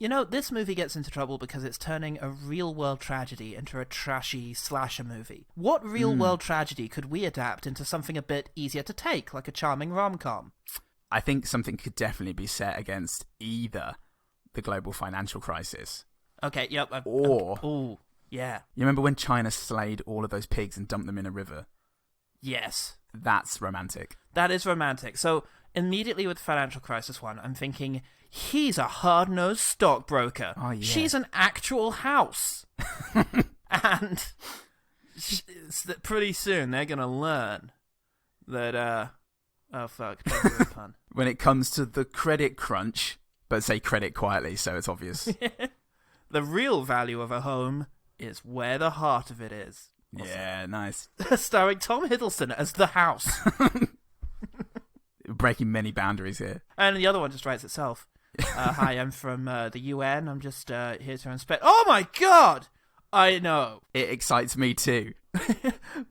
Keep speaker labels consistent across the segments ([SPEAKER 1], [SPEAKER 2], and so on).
[SPEAKER 1] You know, this movie gets into trouble because it's turning a real-world tragedy into a trashy slasher movie. What real-world tragedy could we adapt into something a bit easier to take, like a charming rom-com?
[SPEAKER 2] I think something could definitely be set against either the global financial crisis.
[SPEAKER 1] Okay, yep.
[SPEAKER 2] Or...
[SPEAKER 1] Oh, yeah.
[SPEAKER 2] You remember when China slayed all of those pigs and dumped them in a river?
[SPEAKER 1] Yes.
[SPEAKER 2] That's romantic.
[SPEAKER 1] That is romantic. So, immediately with Financial Crisis 1, I'm thinking, he's a hard-nosed stockbroker.
[SPEAKER 2] Oh, yeah.
[SPEAKER 1] She's an actual house. And pretty soon they're going to learn that, oh, fuck. Don't do a pun.
[SPEAKER 2] When it comes to the credit crunch, but say credit quietly so it's obvious.
[SPEAKER 1] The real value of a home is where the heart of it is.
[SPEAKER 2] Yeah, nice.
[SPEAKER 1] Starring Tom Hiddleston as the house.
[SPEAKER 2] Breaking many boundaries here.
[SPEAKER 1] And the other one just writes itself. Hi, I'm from the UN. I'm just here to inspect... Oh my god! I know.
[SPEAKER 2] It excites me too.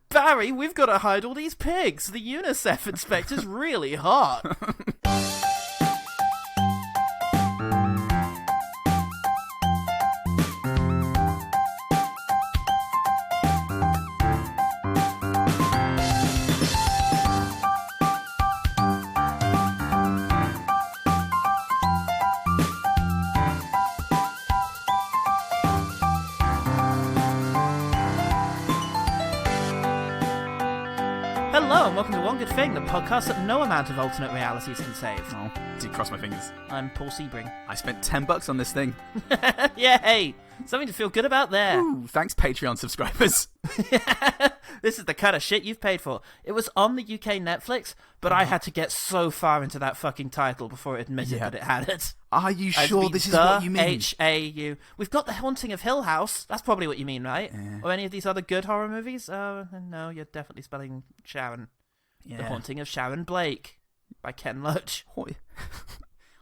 [SPEAKER 1] Barry, we've got to hide all these pigs. The UNICEF inspector's really hot. Hello and welcome to One Good Thing, the podcast that no amount of alternate realities can save.
[SPEAKER 2] Oh, did cross my fingers.
[SPEAKER 1] I'm Paul Sebring.
[SPEAKER 2] I spent $10 on this thing.
[SPEAKER 1] Yay! Something to feel good about there.
[SPEAKER 2] Ooh, thanks Patreon subscribers.
[SPEAKER 1] This is the kind of shit you've paid for. It was on the UK Netflix, but I had to get so far into that fucking title before it admitted that it had it.
[SPEAKER 2] Are you sure this is what you mean?
[SPEAKER 1] H-A-U. We've got The Haunting of Hill House. That's probably what you mean, right?
[SPEAKER 2] Yeah.
[SPEAKER 1] Or any of these other good horror movies? No, you're definitely spelling Sharon.
[SPEAKER 2] Yeah.
[SPEAKER 1] The Haunting of Sharon Blake by Ken Loach.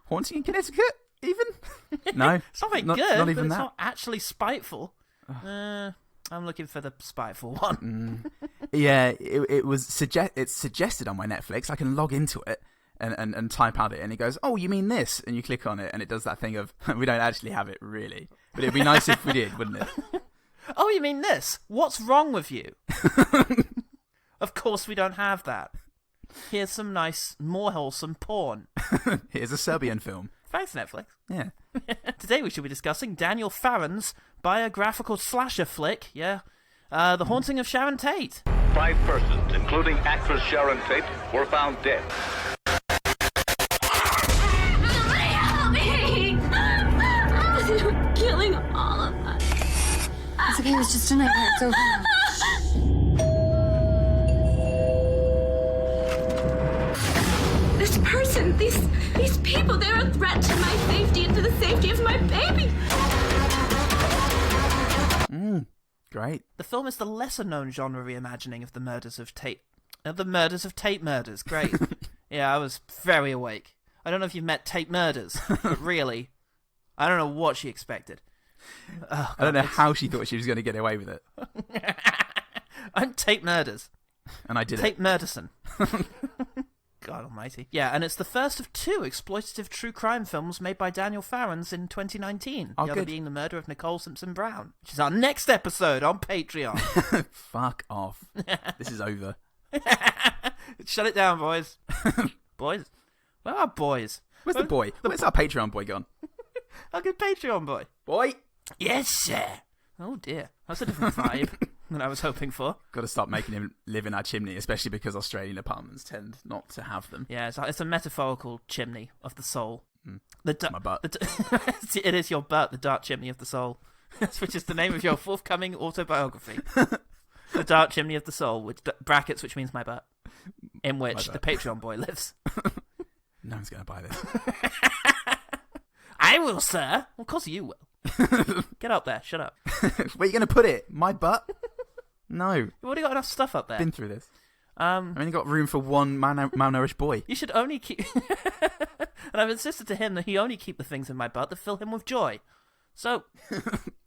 [SPEAKER 2] Haunting in Connecticut, even? No.
[SPEAKER 1] It's not very
[SPEAKER 2] not,
[SPEAKER 1] good,
[SPEAKER 2] not even
[SPEAKER 1] but it's
[SPEAKER 2] that.
[SPEAKER 1] not actually spiteful. I'm looking for the spiteful one.
[SPEAKER 2] Yeah, it's suggested on my Netflix. I can log into it and type out it, and it goes, oh, you mean this? And you click on it, and it does that thing of, we don't actually have it, really. But it'd be nice if we did, wouldn't it?
[SPEAKER 1] Oh, you mean this? What's wrong with you? Of course we don't have that. Here's some nice, more wholesome porn.
[SPEAKER 2] Here's a Serbian film.
[SPEAKER 1] Thanks, Netflix.
[SPEAKER 2] Yeah.
[SPEAKER 1] Today we should be discussing Daniel Farron's biographical slasher flick, The Haunting of Sharon Tate.
[SPEAKER 3] 5 persons, including actress Sharon Tate, were found dead.
[SPEAKER 4] Help me! They're killing all of us.
[SPEAKER 5] It's okay, it was just a nightmare. It's over now.
[SPEAKER 4] This person, these people, they're a threat to my safety and to the safety of my baby.
[SPEAKER 2] Great.
[SPEAKER 1] The film is the lesser-known genre reimagining of the murders of Tate. Tate Murders. Great. Yeah, I was very awake. I don't know if you've met Tate Murders, but really, I don't know what she expected. Oh, God,
[SPEAKER 2] I don't know how she thought she was going to get away with it.
[SPEAKER 1] I'm Tate Murders.
[SPEAKER 2] And I did
[SPEAKER 1] Tate Murderson. God almighty. Yeah, and it's the first of 2 exploitative true crime films made by Daniel Farron's in 2019.
[SPEAKER 2] Oh,
[SPEAKER 1] the other
[SPEAKER 2] good.
[SPEAKER 1] being The Murder of Nicole Simpson Brown, which is our next episode on Patreon.
[SPEAKER 2] Fuck off. This is over.
[SPEAKER 1] Shut it down, boys. Boys? Where are boys?
[SPEAKER 2] Where's the boy? Where's our Patreon boy gone?
[SPEAKER 1] Our good Patreon boy.
[SPEAKER 2] Boy!
[SPEAKER 1] Yes, sir. Oh, dear. That's a different vibe than I was hoping for.
[SPEAKER 2] Got to stop making him live in our chimney, especially because Australian apartments tend not to have them.
[SPEAKER 1] Yeah, it's a metaphorical chimney of the soul.
[SPEAKER 2] My butt.
[SPEAKER 1] It is your butt, the dark chimney of the soul. Which is the name of your forthcoming autobiography. The Dark Chimney of the Soul, with brackets, which means my butt, in which the Patreon boy lives.
[SPEAKER 2] No one's going to buy this.
[SPEAKER 1] I will, sir. Of course you will. Get up there. Shut up.
[SPEAKER 2] Where are you going to put it? My butt? No.
[SPEAKER 1] You've already got enough stuff up there.
[SPEAKER 2] Been through this. I've only got room for one malnourished boy.
[SPEAKER 1] You should only keep... And I've insisted to him that he only keep the things in my butt that fill him with joy. So,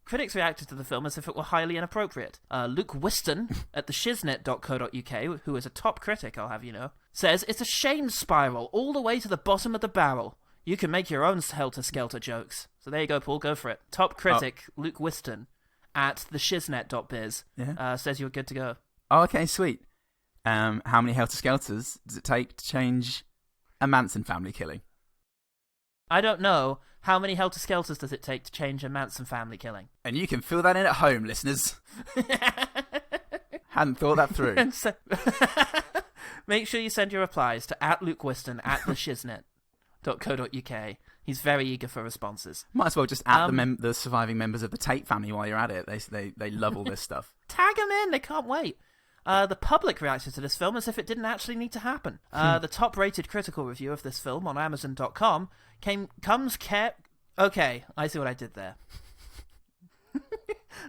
[SPEAKER 1] critics reacted to the film as if it were highly inappropriate. Luke Whiston at theshiznet.co.uk, who is a top critic, I'll have you know, says, it's a shame spiral all the way to the bottom of the barrel. you can make your own helter-skelter jokes. So there you go, Paul. Go for it. Top critic Luke Whiston at theshiznet.biz says you're good to go.
[SPEAKER 2] Oh, okay, sweet. How many helter-skelters does it take to change a Manson family killing?
[SPEAKER 1] I don't know. How many helter-skelters does it take to change a Manson family killing?
[SPEAKER 2] And you can fill that in at home, listeners. Hadn't thought that through.
[SPEAKER 1] Make sure you send your replies to @LukeWhiston @theshiznet.co.uk. He's very eager for responses.
[SPEAKER 2] Might as well just add the surviving members of the Tate family while you're at it. They love all this stuff.
[SPEAKER 1] Tag them in. They can't wait. The public reacted to this film as if it didn't actually need to happen. The top-rated critical review of this film on Amazon.com Okay, I see what I did there.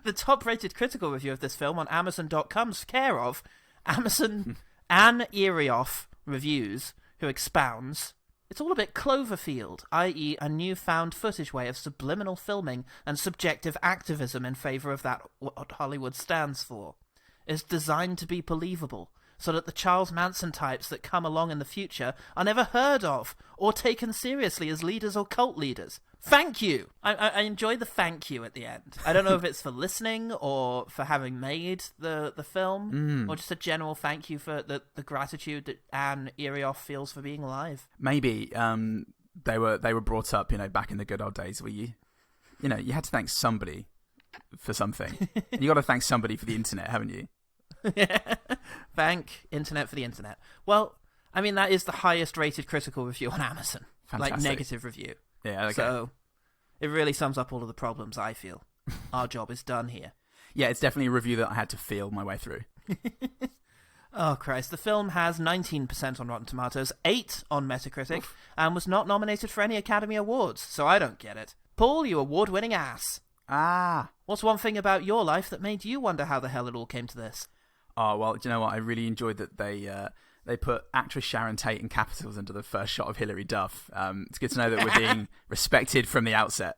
[SPEAKER 1] The top-rated critical review of this film on Amazon.com's care of Amazon Anne Erioff Reviews, who expounds, it's all a bit Cloverfield, i.e. a newfound footage way of subliminal filming and subjective activism in favour of that what Hollywood stands for. It's designed to be believable, so that the Charles Manson types that come along in the future are never heard of or taken seriously as leaders or cult leaders. Thank you! I enjoy the thank you at the end. I don't know if it's for listening or for having made the film, or just a general thank you for the gratitude that Anne Erioff feels for being alive.
[SPEAKER 2] Maybe they were brought up, back in the good old days where you had to thank somebody for something. And you got to thank somebody for the internet, haven't you?
[SPEAKER 1] Thank internet for the internet. Well, I mean, that is the highest rated critical review on Amazon.
[SPEAKER 2] Fantastic.
[SPEAKER 1] Like, negative review.
[SPEAKER 2] Yeah, okay.
[SPEAKER 1] So, it really sums up all of the problems I feel. Our job is done here.
[SPEAKER 2] Yeah, it's definitely a review that I had to feel my way through.
[SPEAKER 1] Oh, Christ. The film has 19% on Rotten Tomatoes, 8 on Metacritic, and was not nominated for any Academy Awards, so I don't get it. Paul, you award-winning ass.
[SPEAKER 2] Ah.
[SPEAKER 1] What's one thing about your life that made you wonder how the hell it all came to this?
[SPEAKER 2] Oh, well, do you know what? I really enjoyed that they put actress Sharon Tate in capitals under the first shot of Hilary Duff. It's good to know that we're being respected from the outset.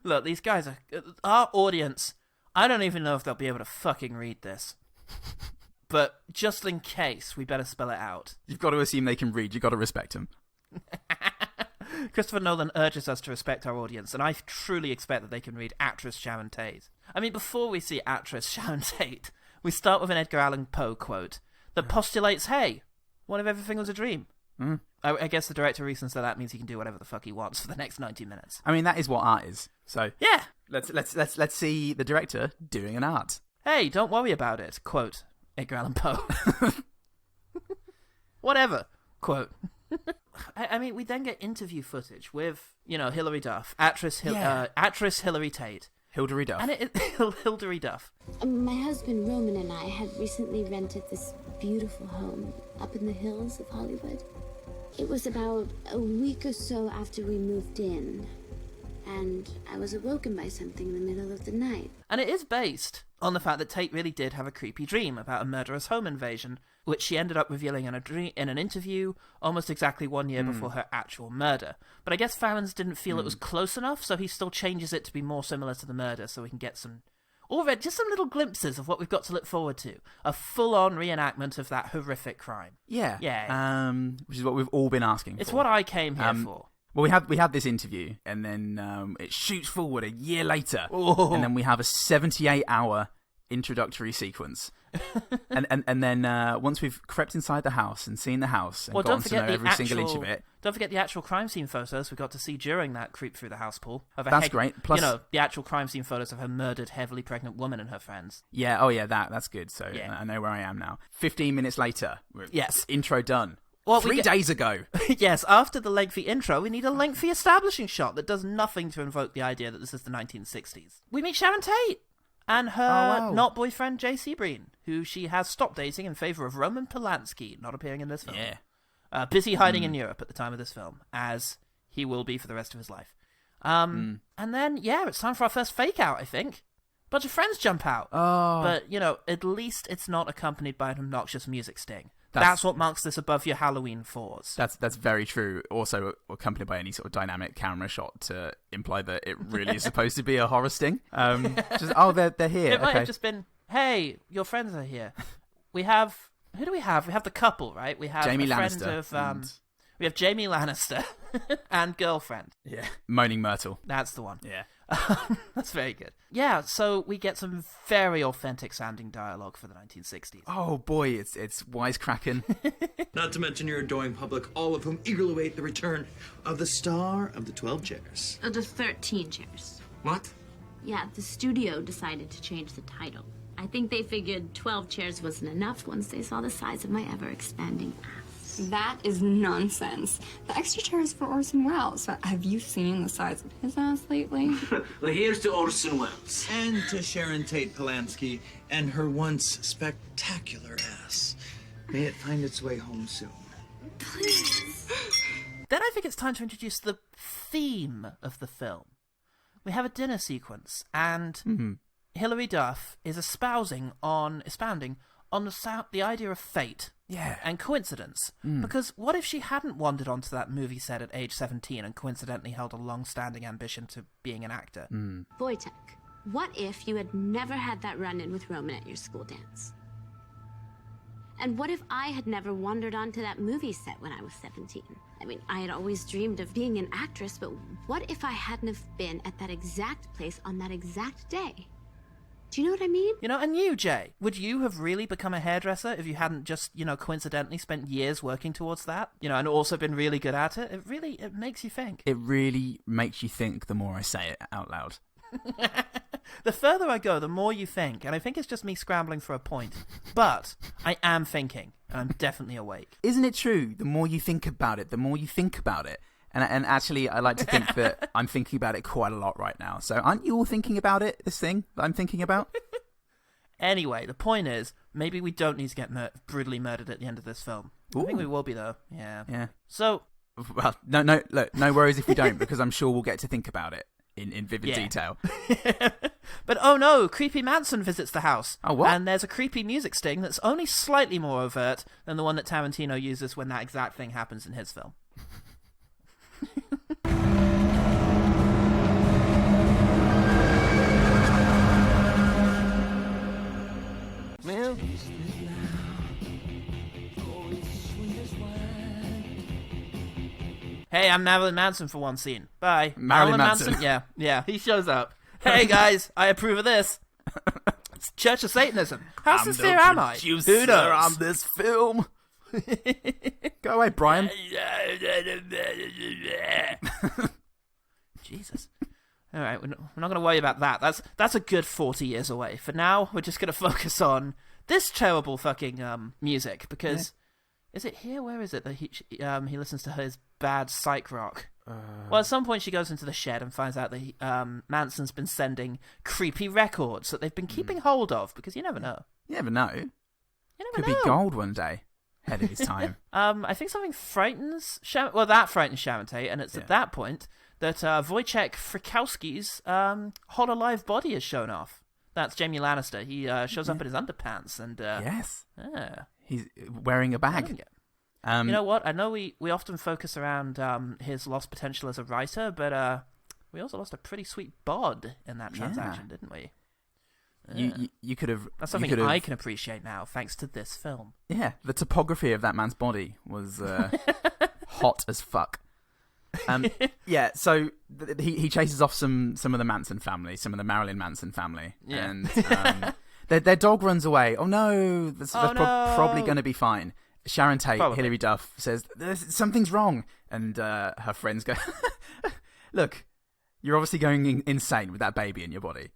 [SPEAKER 1] Look, these guys are... Our audience, I don't even know if they'll be able to fucking read this. But just in case, we better spell it out.
[SPEAKER 2] You've got to assume they can read. You've got to respect them.
[SPEAKER 1] Christopher Nolan urges us to respect our audience, and I truly expect that they can read actress Sharon Tate. I mean, before we see actress Sharon Tate, we start with an Edgar Allan Poe quote that postulates, hey, what if everything was a dream? I guess the director reasons that means he can do whatever the fuck he wants for the next 90 minutes.
[SPEAKER 2] I mean, that is what art is. So
[SPEAKER 1] yeah,
[SPEAKER 2] let's see the director doing an art.
[SPEAKER 1] Hey, don't worry about it. Quote Edgar Allan Poe. Whatever. Quote. I mean, we then get interview footage with, Hilary Duff, actress Hilary Tate.
[SPEAKER 2] Hilary Duff.
[SPEAKER 1] And Hilary Duff.
[SPEAKER 5] My husband Roman and I had recently rented this beautiful home up in the hills of Hollywood. It was about a week or so after we moved in, and I was awoken by something in the middle of the night.
[SPEAKER 1] And it is based on the fact that Tate really did have a creepy dream about a murderous home invasion, which she ended up revealing in an interview almost exactly 1 year before her actual murder. But I guess Farrens didn't feel it was close enough, so he still changes it to be more similar to the murder, so we can get some little glimpses of what we've got to look forward to. A full-on reenactment of that horrific crime.
[SPEAKER 2] Yeah.
[SPEAKER 1] Yeah.
[SPEAKER 2] Which is what we've all been asking for.
[SPEAKER 1] It's what I came here for.
[SPEAKER 2] Well, we had this interview, and then it shoots forward a year later, and then we have a 78-hour introductory sequence. and then once we've crept inside the house and seen the house and gotten to know every single inch of it.
[SPEAKER 1] Don't forget the actual crime scene photos we got to see during that creep through the house, Paul.
[SPEAKER 2] That's great. Plus,
[SPEAKER 1] the actual crime scene photos of her murdered, heavily pregnant woman and her friends.
[SPEAKER 2] Yeah, oh yeah, that's good. So I know where I am now. 15 minutes later.
[SPEAKER 1] Yes.
[SPEAKER 2] Intro done.
[SPEAKER 1] Well,
[SPEAKER 2] 3 days ago.
[SPEAKER 1] Yes, after the lengthy intro, we need a lengthy establishing shot that does nothing to invoke the idea that this is the 1960s. We meet Sharon Tate and her not-boyfriend, Jay Seabreen, who she has stopped dating in favour of Roman Polanski, not appearing in this film.
[SPEAKER 2] Yeah.
[SPEAKER 1] Busy hiding in Europe at the time of this film, as he will be for the rest of his life. And then, it's time for our first fake-out, I think. Bunch of friends jump out.
[SPEAKER 2] Oh.
[SPEAKER 1] But, at least it's not accompanied by an obnoxious music sting. That's what marks this above your Halloween 4s.
[SPEAKER 2] That's very true. Also accompanied by any sort of dynamic camera shot to imply that it really is supposed to be a horror sting. They're here.
[SPEAKER 1] It might have just been, hey, your friends are here. Who do we have? We have the couple, right? We have
[SPEAKER 2] Jamie
[SPEAKER 1] a friend
[SPEAKER 2] Lannister
[SPEAKER 1] of We have Jamie Lannister and girlfriend.
[SPEAKER 2] Yeah. Moaning Myrtle.
[SPEAKER 1] That's the one.
[SPEAKER 2] Yeah.
[SPEAKER 1] That's very good. Yeah, so we get some very authentic sounding dialogue for the 1960s.
[SPEAKER 2] Oh boy, it's wisecracking.
[SPEAKER 6] Not to mention your adoring public, all of whom eagerly await the return of the star of the 12 chairs.
[SPEAKER 5] Oh, the 13 chairs.
[SPEAKER 6] What?
[SPEAKER 5] Yeah, the studio decided to change the title. I think they figured 12 chairs wasn't enough once they saw the size of my ever-expanding ass.
[SPEAKER 7] That is nonsense. The extra chair is for Orson Welles. Have you seen the size of his ass lately?
[SPEAKER 6] Well, here's to Orson Welles. And to Sharon Tate Polanski and her once spectacular ass. May it find its way home soon.
[SPEAKER 5] Please.
[SPEAKER 1] Then I think it's time to introduce the theme of the film. We have a dinner sequence, and Hilary Duff is expounding on the idea of fate and coincidence. Because what if she hadn't wandered onto that movie set at age 17 and coincidentally held a long-standing ambition to being an actor?
[SPEAKER 5] Wojtek, what if you had never had that run-in with Roman at your school dance? And what if I had never wandered onto that movie set when I was 17? I mean, I had always dreamed of being an actress, but what if I hadn't have been at that exact place on that exact day? Do you know what I mean?
[SPEAKER 1] You know, and you, Jay, would you have really become a hairdresser if you hadn't just, coincidentally spent years working towards that? And also been really good at it? It makes you think.
[SPEAKER 2] It really makes you think the more I say it out loud.
[SPEAKER 1] The further I go, the more you think, and I think it's just me scrambling for a point. But I am thinking, and I'm definitely awake.
[SPEAKER 2] Isn't it true? The more you think about it, the more you think about it. And actually, I like to think that I'm thinking about it quite a lot right now. So aren't you all thinking about it, this thing that I'm thinking about?
[SPEAKER 1] Anyway, the point is, maybe we don't need to get brutally murdered at the end of this film.
[SPEAKER 2] Ooh.
[SPEAKER 1] I think we will be, though. Yeah. So...
[SPEAKER 2] Well, no worries if we don't, because I'm sure we'll get to think about it in vivid detail.
[SPEAKER 1] But oh no, Creepy Manson visits the house.
[SPEAKER 2] Oh, what?
[SPEAKER 1] And there's a creepy music sting that's only slightly more overt than the one that Tarantino uses when that exact thing happens in his film.
[SPEAKER 6] Well,
[SPEAKER 1] Hey, I'm Marilyn Manson for one scene. Bye.
[SPEAKER 2] Marilyn Manson.
[SPEAKER 1] Yeah, he shows up. Hey guys, I approve of this. It's Church of Satanism. How sincere am I? Who knows?
[SPEAKER 2] On this film. Go away, Brian.
[SPEAKER 1] Jesus. All right, we're not going to worry about that. That's a good 40 years away. For now, we're just going to focus on this terrible fucking music because is it here? Where is it that he listens to his bad psych rock? Well, at some point she goes into the shed and finds out that Manson's been sending creepy records that they've been keeping hold of because you never know.
[SPEAKER 2] You never know.
[SPEAKER 1] You never
[SPEAKER 2] Could
[SPEAKER 1] know.
[SPEAKER 2] be gold one day. Ahead of his time.
[SPEAKER 1] I think something frightens Sharon... Well, that frightens Sharon Tate, and it's at that point that Wojciech Frykowski's whole alive body is shown off. That's Jamie Lannister. He shows up in his underpants, and...
[SPEAKER 2] yes.
[SPEAKER 1] Yeah.
[SPEAKER 2] He's wearing a bag.
[SPEAKER 1] You know what? I know we often focus around his lost potential as a writer, but we also lost a pretty sweet bod in that transaction, didn't we?
[SPEAKER 2] You could have...
[SPEAKER 1] That's something I can appreciate now, thanks to this film.
[SPEAKER 2] Yeah, the topography of that man's body was hot as fuck. Yeah, so he chases off some of the Manson family, some of the Marilyn Manson family, and their dog runs away. Oh no, that's probably going to be fine. Sharon Tate, Hilary Duff says something's wrong, and her friends go, "Look, you're obviously going insane with that baby in your body.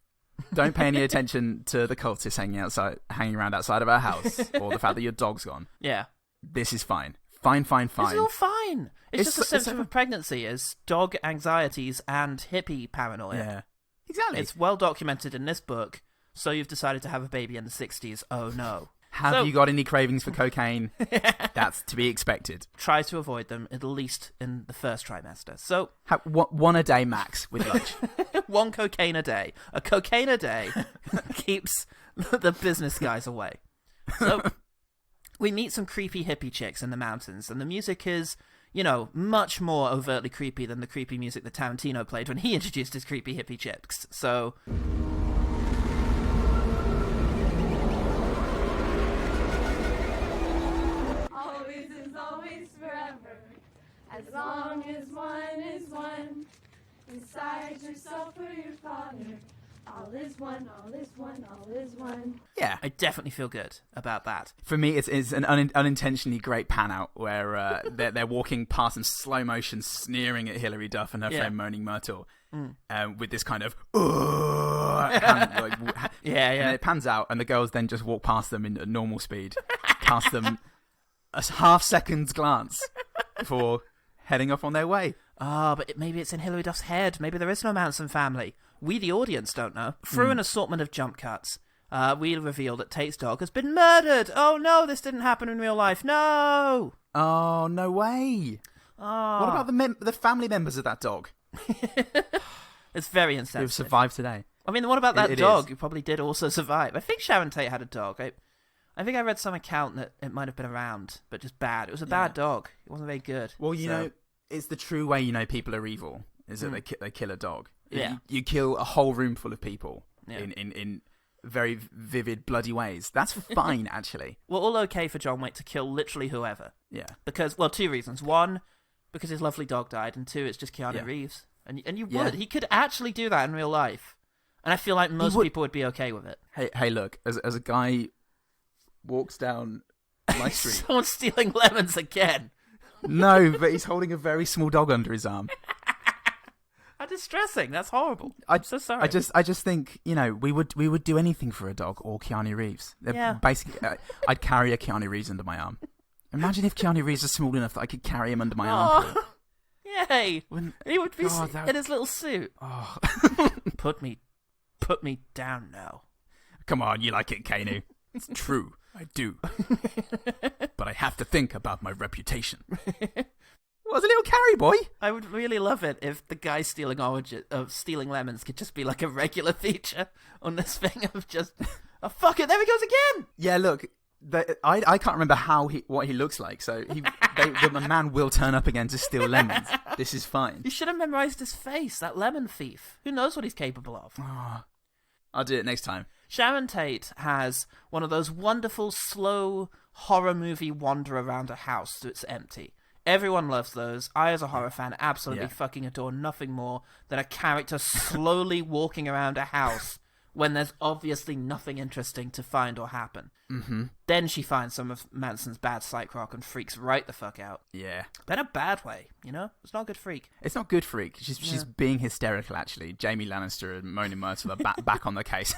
[SPEAKER 2] Don't pay any attention to the cultists hanging around outside of our house, or the fact that your dog's gone.
[SPEAKER 1] Yeah,
[SPEAKER 2] this is fine. Fine.
[SPEAKER 1] It's all fine. It's just a symptom of pregnancy, is dog anxieties and hippie paranoia.
[SPEAKER 2] Yeah, exactly.
[SPEAKER 1] It's well documented in this book. So you've decided to have a baby in the 60s. Oh no.
[SPEAKER 2] Have you got any cravings for cocaine? That's to be expected.
[SPEAKER 1] Try to avoid them, at least in the first trimester. So
[SPEAKER 2] one a day max with lunch.
[SPEAKER 1] One cocaine a day. A cocaine a day keeps the business guys away. So we meet some creepy hippie chicks in the mountains, and the music is, much more overtly creepy than the creepy music that Tarantino played when he introduced his creepy hippie chicks. So...
[SPEAKER 8] As long as one is one, inside yourself or your father. All is one, all is one, all is one.
[SPEAKER 2] Yeah.
[SPEAKER 1] I definitely feel good about that.
[SPEAKER 2] For me, it's an unintentionally great pan out where they're walking past in slow motion, sneering at Hilary Duff and her friend Moaning Myrtle, with this kind of hand, and it pans out, and the girls then just walk past them at normal speed, past them a half-second's glance before heading off on their way.
[SPEAKER 1] But maybe it's in Hilary Duff's head. Maybe there is no Manson family. We, the audience, don't know. Through an assortment of jump cuts, we reveal that Tate's dog has been murdered. Oh no, this didn't happen in real life. No!
[SPEAKER 2] Oh, no way.
[SPEAKER 1] Oh.
[SPEAKER 2] What about the family members of that dog?
[SPEAKER 1] It's very insensitive.
[SPEAKER 2] Who've survived today.
[SPEAKER 1] I mean, what about that
[SPEAKER 2] it
[SPEAKER 1] dog
[SPEAKER 2] is.
[SPEAKER 1] who probably did also survive? I think Sharon Tate had a dog. I think I read some account that it might have been around, but just bad. It was a bad dog. It wasn't very good.
[SPEAKER 2] Well, you know, it's the true way you know people are evil, is that they kill a dog.
[SPEAKER 1] Yeah.
[SPEAKER 2] You kill a whole room full of people in very vivid, bloody ways. That's fine, actually.
[SPEAKER 1] Well, all okay for John Wick to kill literally whoever.
[SPEAKER 2] Yeah.
[SPEAKER 1] Because, well, two reasons. One, because his lovely dog died, and two, it's just Keanu Reeves. And you would.
[SPEAKER 2] Yeah.
[SPEAKER 1] He could actually do that in real life. And I feel like most people would be okay with it.
[SPEAKER 2] Hey, look, as a guy walks down my street...
[SPEAKER 1] Someone's stealing lemons again.
[SPEAKER 2] No, but he's holding a very small dog under his arm.
[SPEAKER 1] How distressing. That's horrible. I'm so sorry.
[SPEAKER 2] I just think, you know, we would do anything for a dog or Keanu Reeves. Basically, I'd carry a Keanu Reeves under my arm. Imagine if Keanu Reeves was small enough that I could carry him under my arm.
[SPEAKER 1] Yay! He would be in his little suit.
[SPEAKER 2] Oh.
[SPEAKER 1] Put me down now.
[SPEAKER 2] Come on, you like it, Keanu. It's true, I do. But I have to think about my reputation. Was a little carry boy.
[SPEAKER 1] I would really love it if the guy stealing lemons could just be like a regular feature on this thing of just, oh fuck it, there he goes again.
[SPEAKER 2] Yeah, look, I can't remember what he looks like, so the man will turn up again to steal lemons. This is fine.
[SPEAKER 1] You should have memorized his face, that lemon thief. Who knows what he's capable of?
[SPEAKER 2] Oh, I'll do it next time.
[SPEAKER 1] Sharon Tate has one of those wonderful, slow horror movie wander around a house that's empty. Everyone loves those. I, as a horror fan, absolutely fucking adore nothing more than a character slowly walking around a house when there's obviously nothing interesting to find or happen.
[SPEAKER 2] Mm-hmm.
[SPEAKER 1] Then she finds some of Manson's bad psych rock and freaks right the fuck out.
[SPEAKER 2] Yeah.
[SPEAKER 1] But in a bad way, you know? It's not a good freak.
[SPEAKER 2] It's not good freak. She's being hysterical, actually. Jamie Lannister and Moaning Myrtle are back on the case.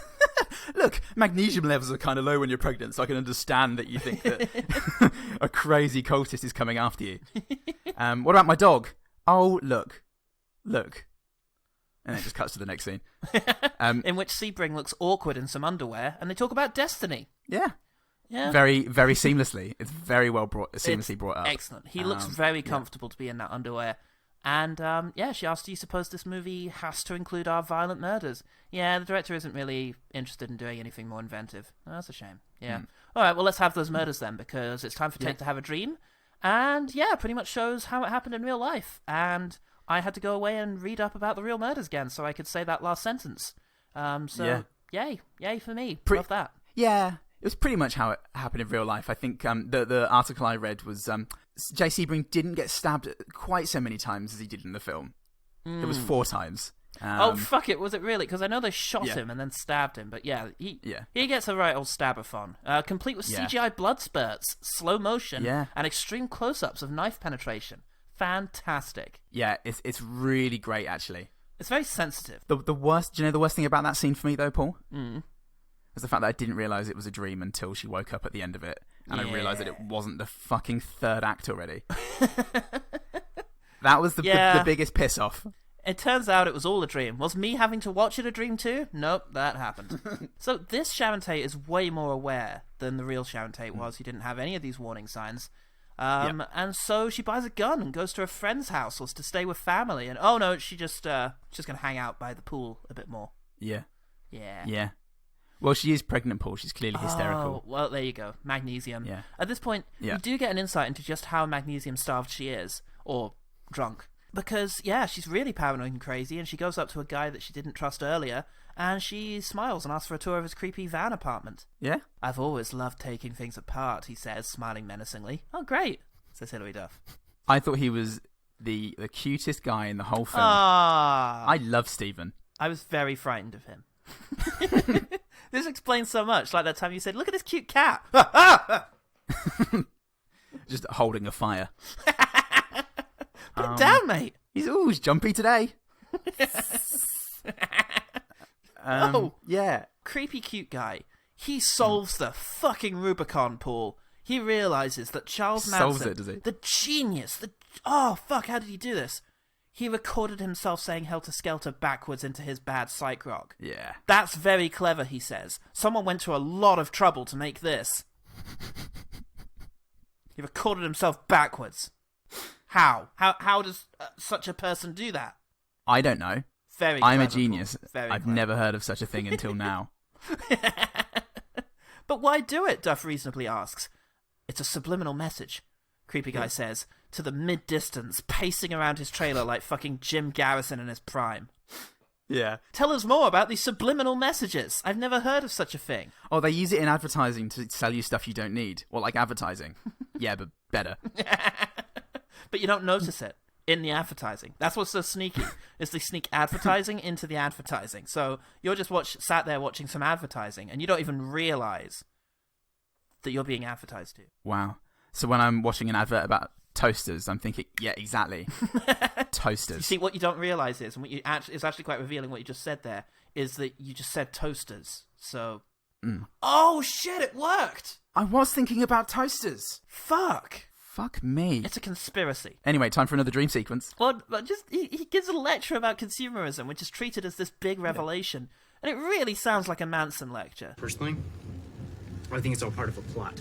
[SPEAKER 2] Look, magnesium levels are kind of low when you're pregnant, so I can understand that you think that a crazy cultist is coming after you. What about my dog? Oh, look. And it just cuts to the next scene.
[SPEAKER 1] In which Sebring looks awkward in some underwear, and they talk about destiny.
[SPEAKER 2] Yeah.
[SPEAKER 1] Yeah.
[SPEAKER 2] Very, very seamlessly. It's very well seamlessly brought up.
[SPEAKER 1] Excellent. He looks very comfortable to be in that underwear. And, she asked, do you suppose this movie has to include our violent murders? Yeah, the director isn't really interested in doing anything more inventive. Oh, that's a shame. Yeah. All right, well, let's have those murders then, because it's time for Tate to have a dream. And, pretty much shows how it happened in real life. And I had to go away and read up about the real murders again so I could say that last sentence. Yay for me. Love that.
[SPEAKER 2] Yeah, it was pretty much how it happened in real life. I think the article I read was Jay Sebring didn't get stabbed quite so many times as he did in the film. It was 4 times.
[SPEAKER 1] Oh, fuck it, was it really? Because I know they shot him and then stabbed him, but he gets a right old stab-a-thon. Complete with CGI blood spurts, slow motion, and extreme close-ups of knife penetration. Fantastic.
[SPEAKER 2] Yeah, it's really great, actually.
[SPEAKER 1] It's very sensitive.
[SPEAKER 2] The worst, do you know the worst thing about that scene for me, though, Paul? Was the fact that I didn't realise it was a dream until she woke up at the end of it, and I realised that it wasn't the fucking third act already. That was the biggest piss-off.
[SPEAKER 1] It turns out it was all a dream. Was me having to watch it a dream too? Nope, that happened. So this Sharon Tate is way more aware than the real Sharon Tate was. He didn't have any of these warning signs. And so she buys a gun and goes to a friend's house or to stay with family. And oh no, she's just going to hang out by the pool a bit more.
[SPEAKER 2] Yeah.
[SPEAKER 1] Yeah.
[SPEAKER 2] Yeah. Well, she is pregnant, Paul. She's clearly hysterical.
[SPEAKER 1] Oh, well, there you go. Magnesium.
[SPEAKER 2] Yeah.
[SPEAKER 1] At this point, you do get an insight into just how magnesium-starved she is. Or drunk. Because, she's really paranoid and crazy, and she goes up to a guy that she didn't trust earlier, and she smiles and asks for a tour of his creepy van apartment.
[SPEAKER 2] Yeah?
[SPEAKER 1] I've always loved taking things apart, he says, smiling menacingly. Oh, great, says Hilary Duff.
[SPEAKER 2] I thought he was the cutest guy in the whole film.
[SPEAKER 1] Ah,
[SPEAKER 2] I love Stephen.
[SPEAKER 1] I was very frightened of him. This explains so much. Like that time you said, "Look at this cute cat."
[SPEAKER 2] Just holding a fire.
[SPEAKER 1] Put him down, mate.
[SPEAKER 2] He's jumpy today. Yeah.
[SPEAKER 1] Creepy cute guy. He solves the fucking Rubicon, Paul. He realizes that Charles Manson,
[SPEAKER 2] solves it, does he?
[SPEAKER 1] The genius, oh fuck, how did he do this? He recorded himself saying Helter Skelter backwards into his bad psych rock.
[SPEAKER 2] Yeah.
[SPEAKER 1] That's very clever, he says. Someone went to a lot of trouble to make this. He recorded himself backwards. How? How does such a person do that?
[SPEAKER 2] I don't know.
[SPEAKER 1] Very
[SPEAKER 2] I'm
[SPEAKER 1] clever,
[SPEAKER 2] a genius.
[SPEAKER 1] Very
[SPEAKER 2] I've
[SPEAKER 1] clever.
[SPEAKER 2] never heard of such a thing until now.
[SPEAKER 1] But why do it? Duff reasonably asks. It's a subliminal message, Creepy Guy says, to the mid-distance, pacing around his trailer like fucking Jim Garrison in his prime.
[SPEAKER 2] Yeah.
[SPEAKER 1] Tell us more about these subliminal messages. I've never heard of such a thing.
[SPEAKER 2] Oh, they use it in advertising to sell you stuff you don't need. Well, like advertising. Yeah, but better.
[SPEAKER 1] But you don't notice it in the advertising. That's what's so sneaky, is they sneak advertising into the advertising. So you're just sat there watching some advertising, and you don't even realise that you're being advertised to.
[SPEAKER 2] Wow. So when I'm watching an advert about toasters, I'm thinking, yeah, exactly. Toasters.
[SPEAKER 1] You see, what you don't realise is, and what it's actually quite revealing what you just said there, is that you just said toasters. So... Oh, shit, it worked!
[SPEAKER 2] I was thinking about toasters.
[SPEAKER 1] Fuck
[SPEAKER 2] me.
[SPEAKER 1] It's a conspiracy.
[SPEAKER 2] Anyway, time for another dream sequence.
[SPEAKER 1] Well, just he gives a lecture about consumerism, which is treated as this big revelation. And it really sounds like a Manson lecture.
[SPEAKER 9] Personally, I think it's all part of a plot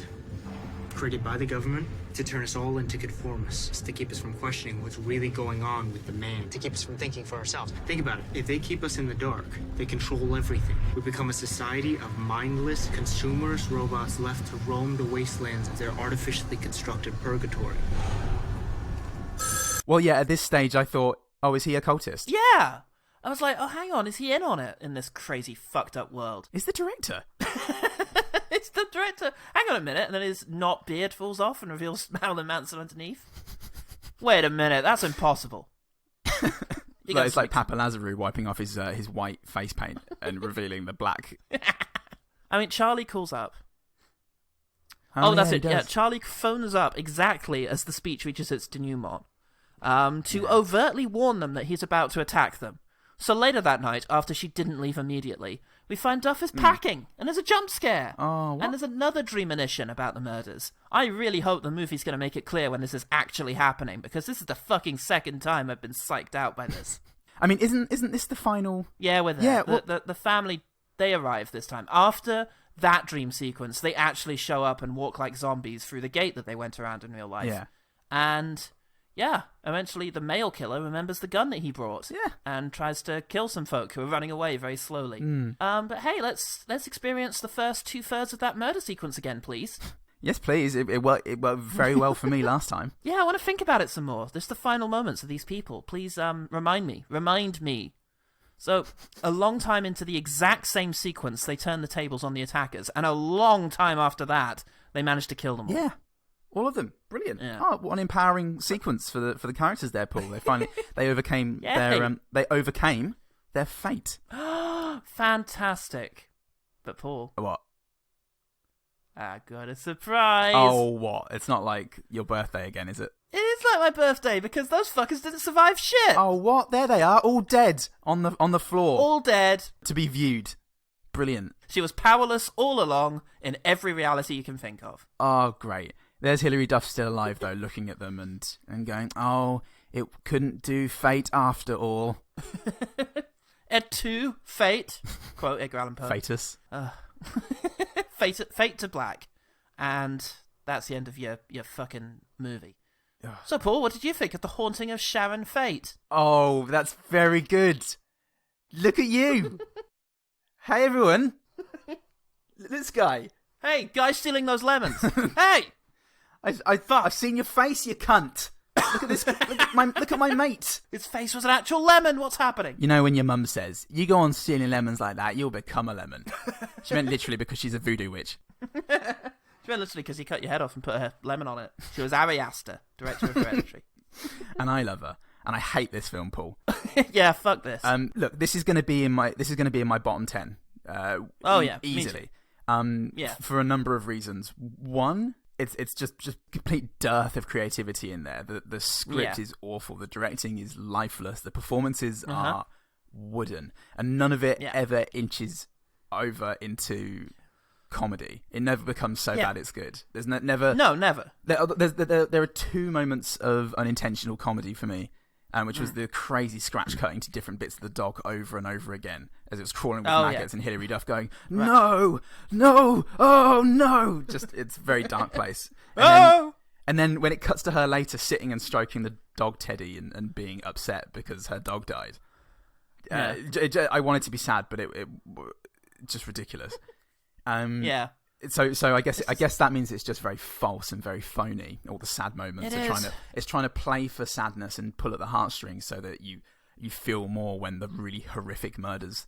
[SPEAKER 9] created by the government to turn us all into conformists, to keep us from questioning what's really going on with the man, to keep us from thinking for ourselves. Think about it. If they keep us in the dark, they control everything. We become a society of mindless, consumerist robots left to roam the wastelands of their artificially constructed purgatory.
[SPEAKER 2] Well, yeah, at this stage I thought, oh, is he a cultist?
[SPEAKER 1] Yeah! I was like, oh, hang on, is he in on it in this crazy, fucked up world?
[SPEAKER 2] Is the director?
[SPEAKER 1] It's the director. Hang on a minute, and then his not beard falls off and reveals Marilyn Manson underneath. Wait a minute, that's impossible.
[SPEAKER 2] It's like Papa Lazarou wiping off his white face paint and revealing the black.
[SPEAKER 1] I mean, Charlie calls up.
[SPEAKER 2] Oh,
[SPEAKER 1] that's
[SPEAKER 2] yeah,
[SPEAKER 1] it. Yeah, Charlie phones up exactly as the speech reaches its denouement, to overtly warn them that he's about to attack them. So later that night, after she didn't leave immediately, we find Duff is packing, and there's a jump scare.
[SPEAKER 2] Oh, what?
[SPEAKER 1] And there's another premonition about the murders. I really hope the movie's going to make it clear when this is actually happening, because this is the fucking second time I've been psyched out by this.
[SPEAKER 2] I mean, isn't this the final...
[SPEAKER 1] Yeah, we're there.
[SPEAKER 2] Yeah,
[SPEAKER 1] well... the family, they arrive this time. After that dream sequence, they actually show up and walk like zombies through the gate that they went around in real life.
[SPEAKER 2] Yeah.
[SPEAKER 1] And... yeah, eventually the male killer remembers the gun that he brought, and tries to kill some folk who are running away very slowly. But hey, let's experience the first 2/3 of that murder sequence again, please.
[SPEAKER 2] Yes, please. It worked very well for me last time.
[SPEAKER 1] Yeah, I want to think about it some more. Just the final moments of these people. Please, remind me. So, a long time into the exact same sequence, they turn the tables on the attackers, and a long time after that, they manage to kill them all.
[SPEAKER 2] Yeah. All of them, brilliant!
[SPEAKER 1] Yeah.
[SPEAKER 2] Oh, what an empowering sequence for the characters there, Paul. They finally overcame their fate.
[SPEAKER 1] Fantastic, but Paul,
[SPEAKER 2] What?
[SPEAKER 1] I got a surprise.
[SPEAKER 2] Oh, what? It's not like your birthday again, is it?
[SPEAKER 1] It is like my birthday because those fuckers didn't survive shit.
[SPEAKER 2] Oh, what? There they are, all dead on the floor,
[SPEAKER 1] All dead.
[SPEAKER 2] to be viewed. Brilliant.
[SPEAKER 1] She was powerless all along in every reality you can think of.
[SPEAKER 2] Oh, great. There's Hilary Duff still alive, though, looking at them and going, oh, it couldn't do fate after all.
[SPEAKER 1] Et tu, fate, quote Edgar Allan Poe.
[SPEAKER 2] Fatus.
[SPEAKER 1] Fate to black. And that's the end of your fucking movie. So, Paul, what did you think of The Haunting of Sharon Fate?
[SPEAKER 2] Oh, that's very good. Look at you. Hey, everyone. This guy.
[SPEAKER 1] Hey, guy stealing those lemons. Hey!
[SPEAKER 2] I've seen your face, you cunt. Look at this. Look at my mate.
[SPEAKER 1] His face was an actual lemon. What's happening?
[SPEAKER 2] You know when your mum says, you go on stealing lemons like that, you'll become a lemon. She meant literally because she's a voodoo witch.
[SPEAKER 1] She meant literally because he cut your head off and put a lemon on it. She was Ari Aster, director of Hereditary.
[SPEAKER 2] And I love her. And I hate this film, Paul.
[SPEAKER 1] Yeah, fuck this.
[SPEAKER 2] Look, this is going to be in my bottom 10. Easily. For a number of reasons. One, it's just complete dearth of creativity in there. The script is awful. The directing is lifeless. The performances are wooden, and none of it ever inches over into comedy. It never becomes so bad it's good. There's never.
[SPEAKER 1] No, never.
[SPEAKER 2] There are two moments of unintentional comedy for me. Which was the crazy scratch cutting to different bits of the dog over and over again as it was crawling with maggots and Hilary Duff going, no, oh no. Just, it's a very dark place. And then when it cuts to her later sitting and stroking the dog Teddy and being upset because her dog died. I wanted to be sad, but it just ridiculous. So I guess that means it's just very false and very phony. All the sad moments it's trying to play for sadness and pull at the heartstrings so that you feel more when the really horrific murders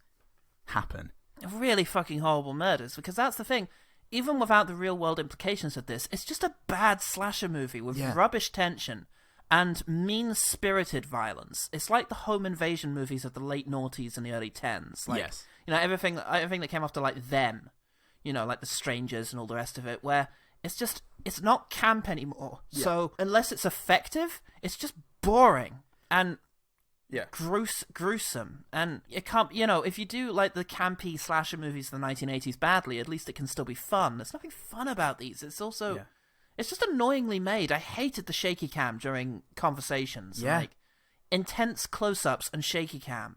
[SPEAKER 2] happen.
[SPEAKER 1] Really fucking horrible murders, because that's the thing. Even without the real world implications of this, it's just a bad slasher movie with rubbish tension and mean-spirited violence. It's like the home invasion movies of the late noughties and the early 10s. Everything that came after like Them. Like The Strangers and all the rest of it, where it's not camp anymore. Yeah. So unless it's effective, it's just boring and gruesome. And it can't, if you do like the campy slasher movies of the 1980s badly, at least it can still be fun. There's nothing fun about these. It's also, it's just annoyingly made. I hated the shaky cam during conversations.
[SPEAKER 2] Yeah.
[SPEAKER 1] Like intense close-ups and shaky cam.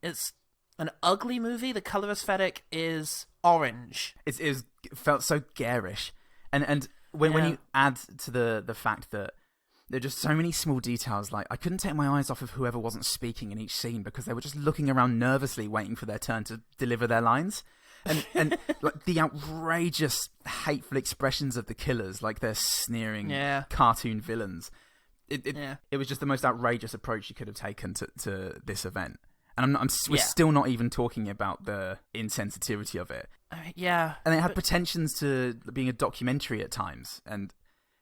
[SPEAKER 1] It's an ugly movie. The color aesthetic is orange.
[SPEAKER 2] It felt so garish, and when you add to the fact that there are just so many small details, like I couldn't take my eyes off of whoever wasn't speaking in each scene because they were just looking around nervously waiting for their turn to deliver their lines, and like the outrageous hateful expressions of the killers, like they're sneering cartoon villains. It was just the most outrageous approach you could have taken to this event. And we're still not even talking about the insensitivity of it. And it had pretensions to being a documentary at times. And,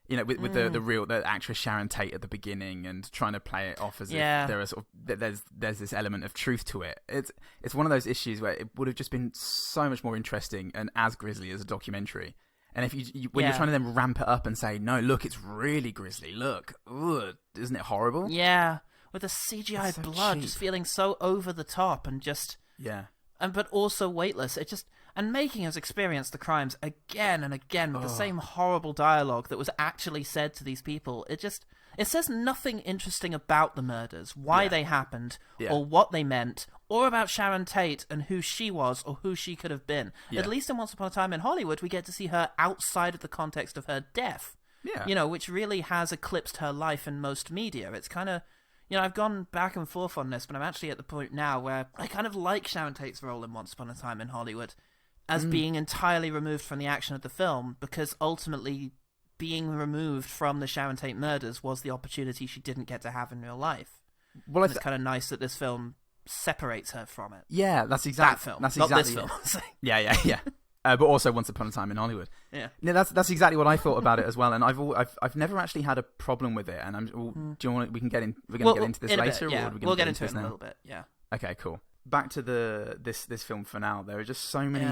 [SPEAKER 2] with the actress Sharon Tate at the beginning and trying to play it off as if there are there's this element of truth to it. It's one of those issues where it would have just been so much more interesting and as grisly as a documentary. And if when you're trying to then ramp it up and say, no, look, it's really grisly. Look, ugh, isn't it horrible?
[SPEAKER 1] Yeah. With the CGI blood just feeling so over the top and just but also weightless. It just and making us experience the crimes again and again with the same horrible dialogue that was actually said to these people. It says nothing interesting about the murders, why they happened, or what they meant, or about Sharon Tate and who she was or who she could have been. At least in Once Upon a Time in Hollywood, we get to see her outside of the context of her death. Which really has eclipsed her life in most media. It's kind of I've gone back and forth on this, but I'm actually at the point now where I kind of like Sharon Tate's role in Once Upon a Time in Hollywood as being entirely removed from the action of the film, because ultimately being removed from the Sharon Tate murders was the opportunity she didn't get to have in real life. Well, it's kind of nice that this film separates her from it.
[SPEAKER 2] Yeah, that's exactly
[SPEAKER 1] that film.
[SPEAKER 2] That's
[SPEAKER 1] not
[SPEAKER 2] exactly
[SPEAKER 1] this film.
[SPEAKER 2] Yeah. But also Once Upon a Time in Hollywood.
[SPEAKER 1] Yeah,
[SPEAKER 2] that's exactly what I thought about it as well. And I've never actually had a problem with it. And do you want? We can get in. We're going to get into this later.
[SPEAKER 1] Bit, yeah.
[SPEAKER 2] Or are we
[SPEAKER 1] we'll get
[SPEAKER 2] into
[SPEAKER 1] it in
[SPEAKER 2] now?
[SPEAKER 1] a little bit. Yeah.
[SPEAKER 2] Okay, cool. Back to this film for now. There are just so many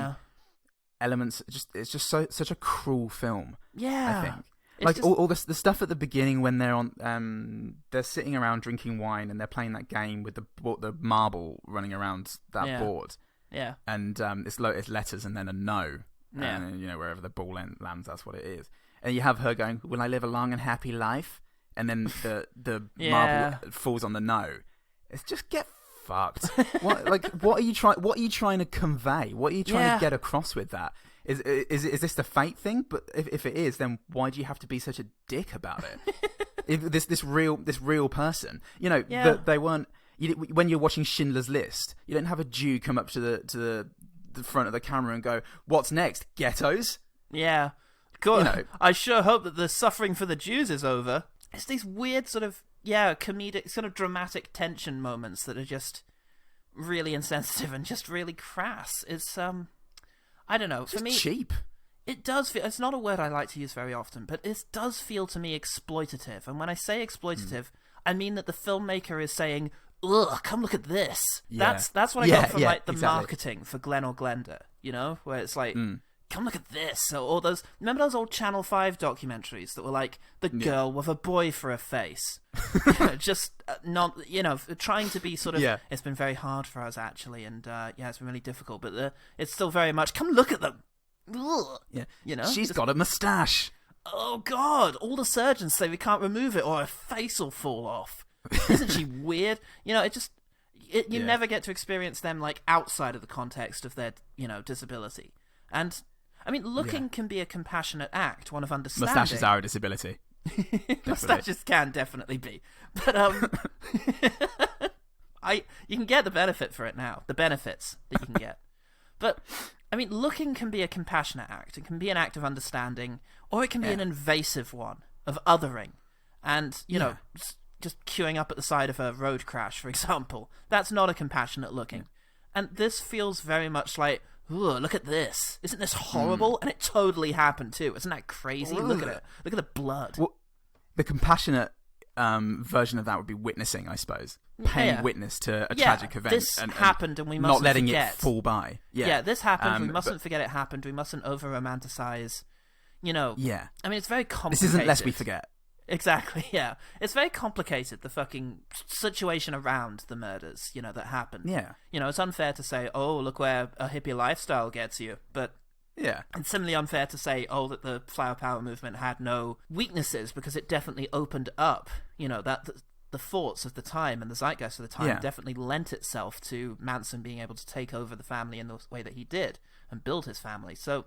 [SPEAKER 2] elements. It's just such a cruel film.
[SPEAKER 1] Yeah,
[SPEAKER 2] I think. Like all the stuff at the beginning when they're on, they're sitting around drinking wine and they're playing that game with the marble running around that board.
[SPEAKER 1] Yeah.
[SPEAKER 2] And it's letters and then a no.
[SPEAKER 1] Yeah.
[SPEAKER 2] And wherever the ball lands, that's what it is. And you have her going, "Will I live a long and happy life?" And then the marble falls on the no. It's just get fucked. What are you trying to convey? What are you trying to get across with that? Is this the fate thing? But if it is, then why do you have to be such a dick about it? If this real person, they weren't. When you're watching Schindler's List, you don't have a Jew come up to the front of the camera and go, "What's next? Ghettos?"
[SPEAKER 1] Yeah. God, I sure hope that the suffering for the Jews is over. It's these weird sort of comedic, sort of dramatic tension moments that are just really insensitive and just really crass. It's I don't know. For me,
[SPEAKER 2] cheap.
[SPEAKER 1] It does feel... It's not a word I like to use very often, but it does feel to me exploitative. And when I say exploitative, I mean that the filmmaker is saying, ugh, come look at this.
[SPEAKER 2] Yeah.
[SPEAKER 1] That's what I got from, like, the
[SPEAKER 2] exactly.
[SPEAKER 1] marketing for Glenn or Glenda, you know? Where it's like, come look at this. So all those... Remember those old Channel 5 documentaries that were like, the girl with a boy for a face? Just not, you know, trying to be sort of... It's been very hard for us, actually, and it's been really difficult, but it's still very much, come look at them. Ugh.
[SPEAKER 2] Yeah,
[SPEAKER 1] you know,
[SPEAKER 2] she's got a moustache.
[SPEAKER 1] Oh God! All the surgeons say we can't remove it, or her face will fall off. Isn't she weird? You know, you never get to experience them like outside of the context of their, you know, disability. And I mean, looking can be a compassionate act, one of understanding.
[SPEAKER 2] Moustaches are a disability.
[SPEAKER 1] Moustaches can definitely be, but you can get the benefit for it now. The benefits that you can get, but. I mean, looking can be a compassionate act. It can be an act of understanding, or it can be an invasive one of othering. And, you know, just queuing up at the side of a road crash, for example. That's not a compassionate looking. And this feels very much like, ooh, look at this. Isn't this horrible? And it totally happened, too. Isn't that crazy? Look at it. Look at the blood.
[SPEAKER 2] Well, the compassionate version of that would be witnessing, I suppose. Paying witness to a tragic event.
[SPEAKER 1] This happened and we mustn't
[SPEAKER 2] not letting
[SPEAKER 1] forget.
[SPEAKER 2] it fall by. Yeah,
[SPEAKER 1] this happened. We mustn't forget it happened. We mustn't over-romanticize. You know.
[SPEAKER 2] Yeah.
[SPEAKER 1] I mean, it's very complicated.
[SPEAKER 2] This isn't Lest We Forget.
[SPEAKER 1] Exactly, yeah. It's very complicated, the fucking situation around the murders, you know, that happened.
[SPEAKER 2] Yeah.
[SPEAKER 1] You know, it's unfair to say, oh, look where a hippie lifestyle gets you, but...
[SPEAKER 2] Yeah.
[SPEAKER 1] It's similarly unfair to say, oh, that the flower power movement had no weaknesses, because it definitely opened up, you know, that... The thoughts of the time and the zeitgeist of the time definitely lent itself to Manson being able to take over the family in the way that he did and build his family. So,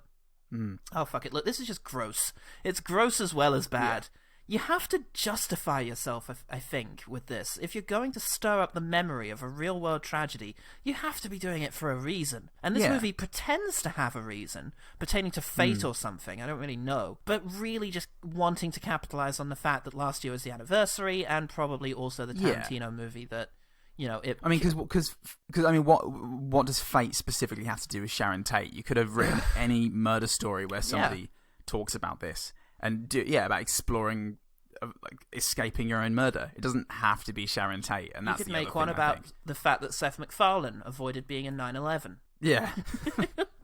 [SPEAKER 1] oh, fuck it. Look, this is just gross. It's gross as well as bad. You have to justify yourself, I think, with this. If you're going to stir up the memory of a real-world tragedy, you have to be doing it for a reason. And this movie pretends to have a reason, pertaining to fate or something, I don't really know, but really just wanting to capitalize on the fact that last year was the anniversary, and probably also the Tarantino movie that, you know, it...
[SPEAKER 2] I mean, because I mean, what does fate specifically have to do with Sharon Tate? You could have written any murder story where somebody talks about this. And about exploring, like, escaping your own murder. It doesn't have to be Sharon Tate, and that's
[SPEAKER 1] you could
[SPEAKER 2] the
[SPEAKER 1] make
[SPEAKER 2] other
[SPEAKER 1] one
[SPEAKER 2] thing,
[SPEAKER 1] about the fact that Seth MacFarlane avoided being in 9/11.
[SPEAKER 2] Yeah,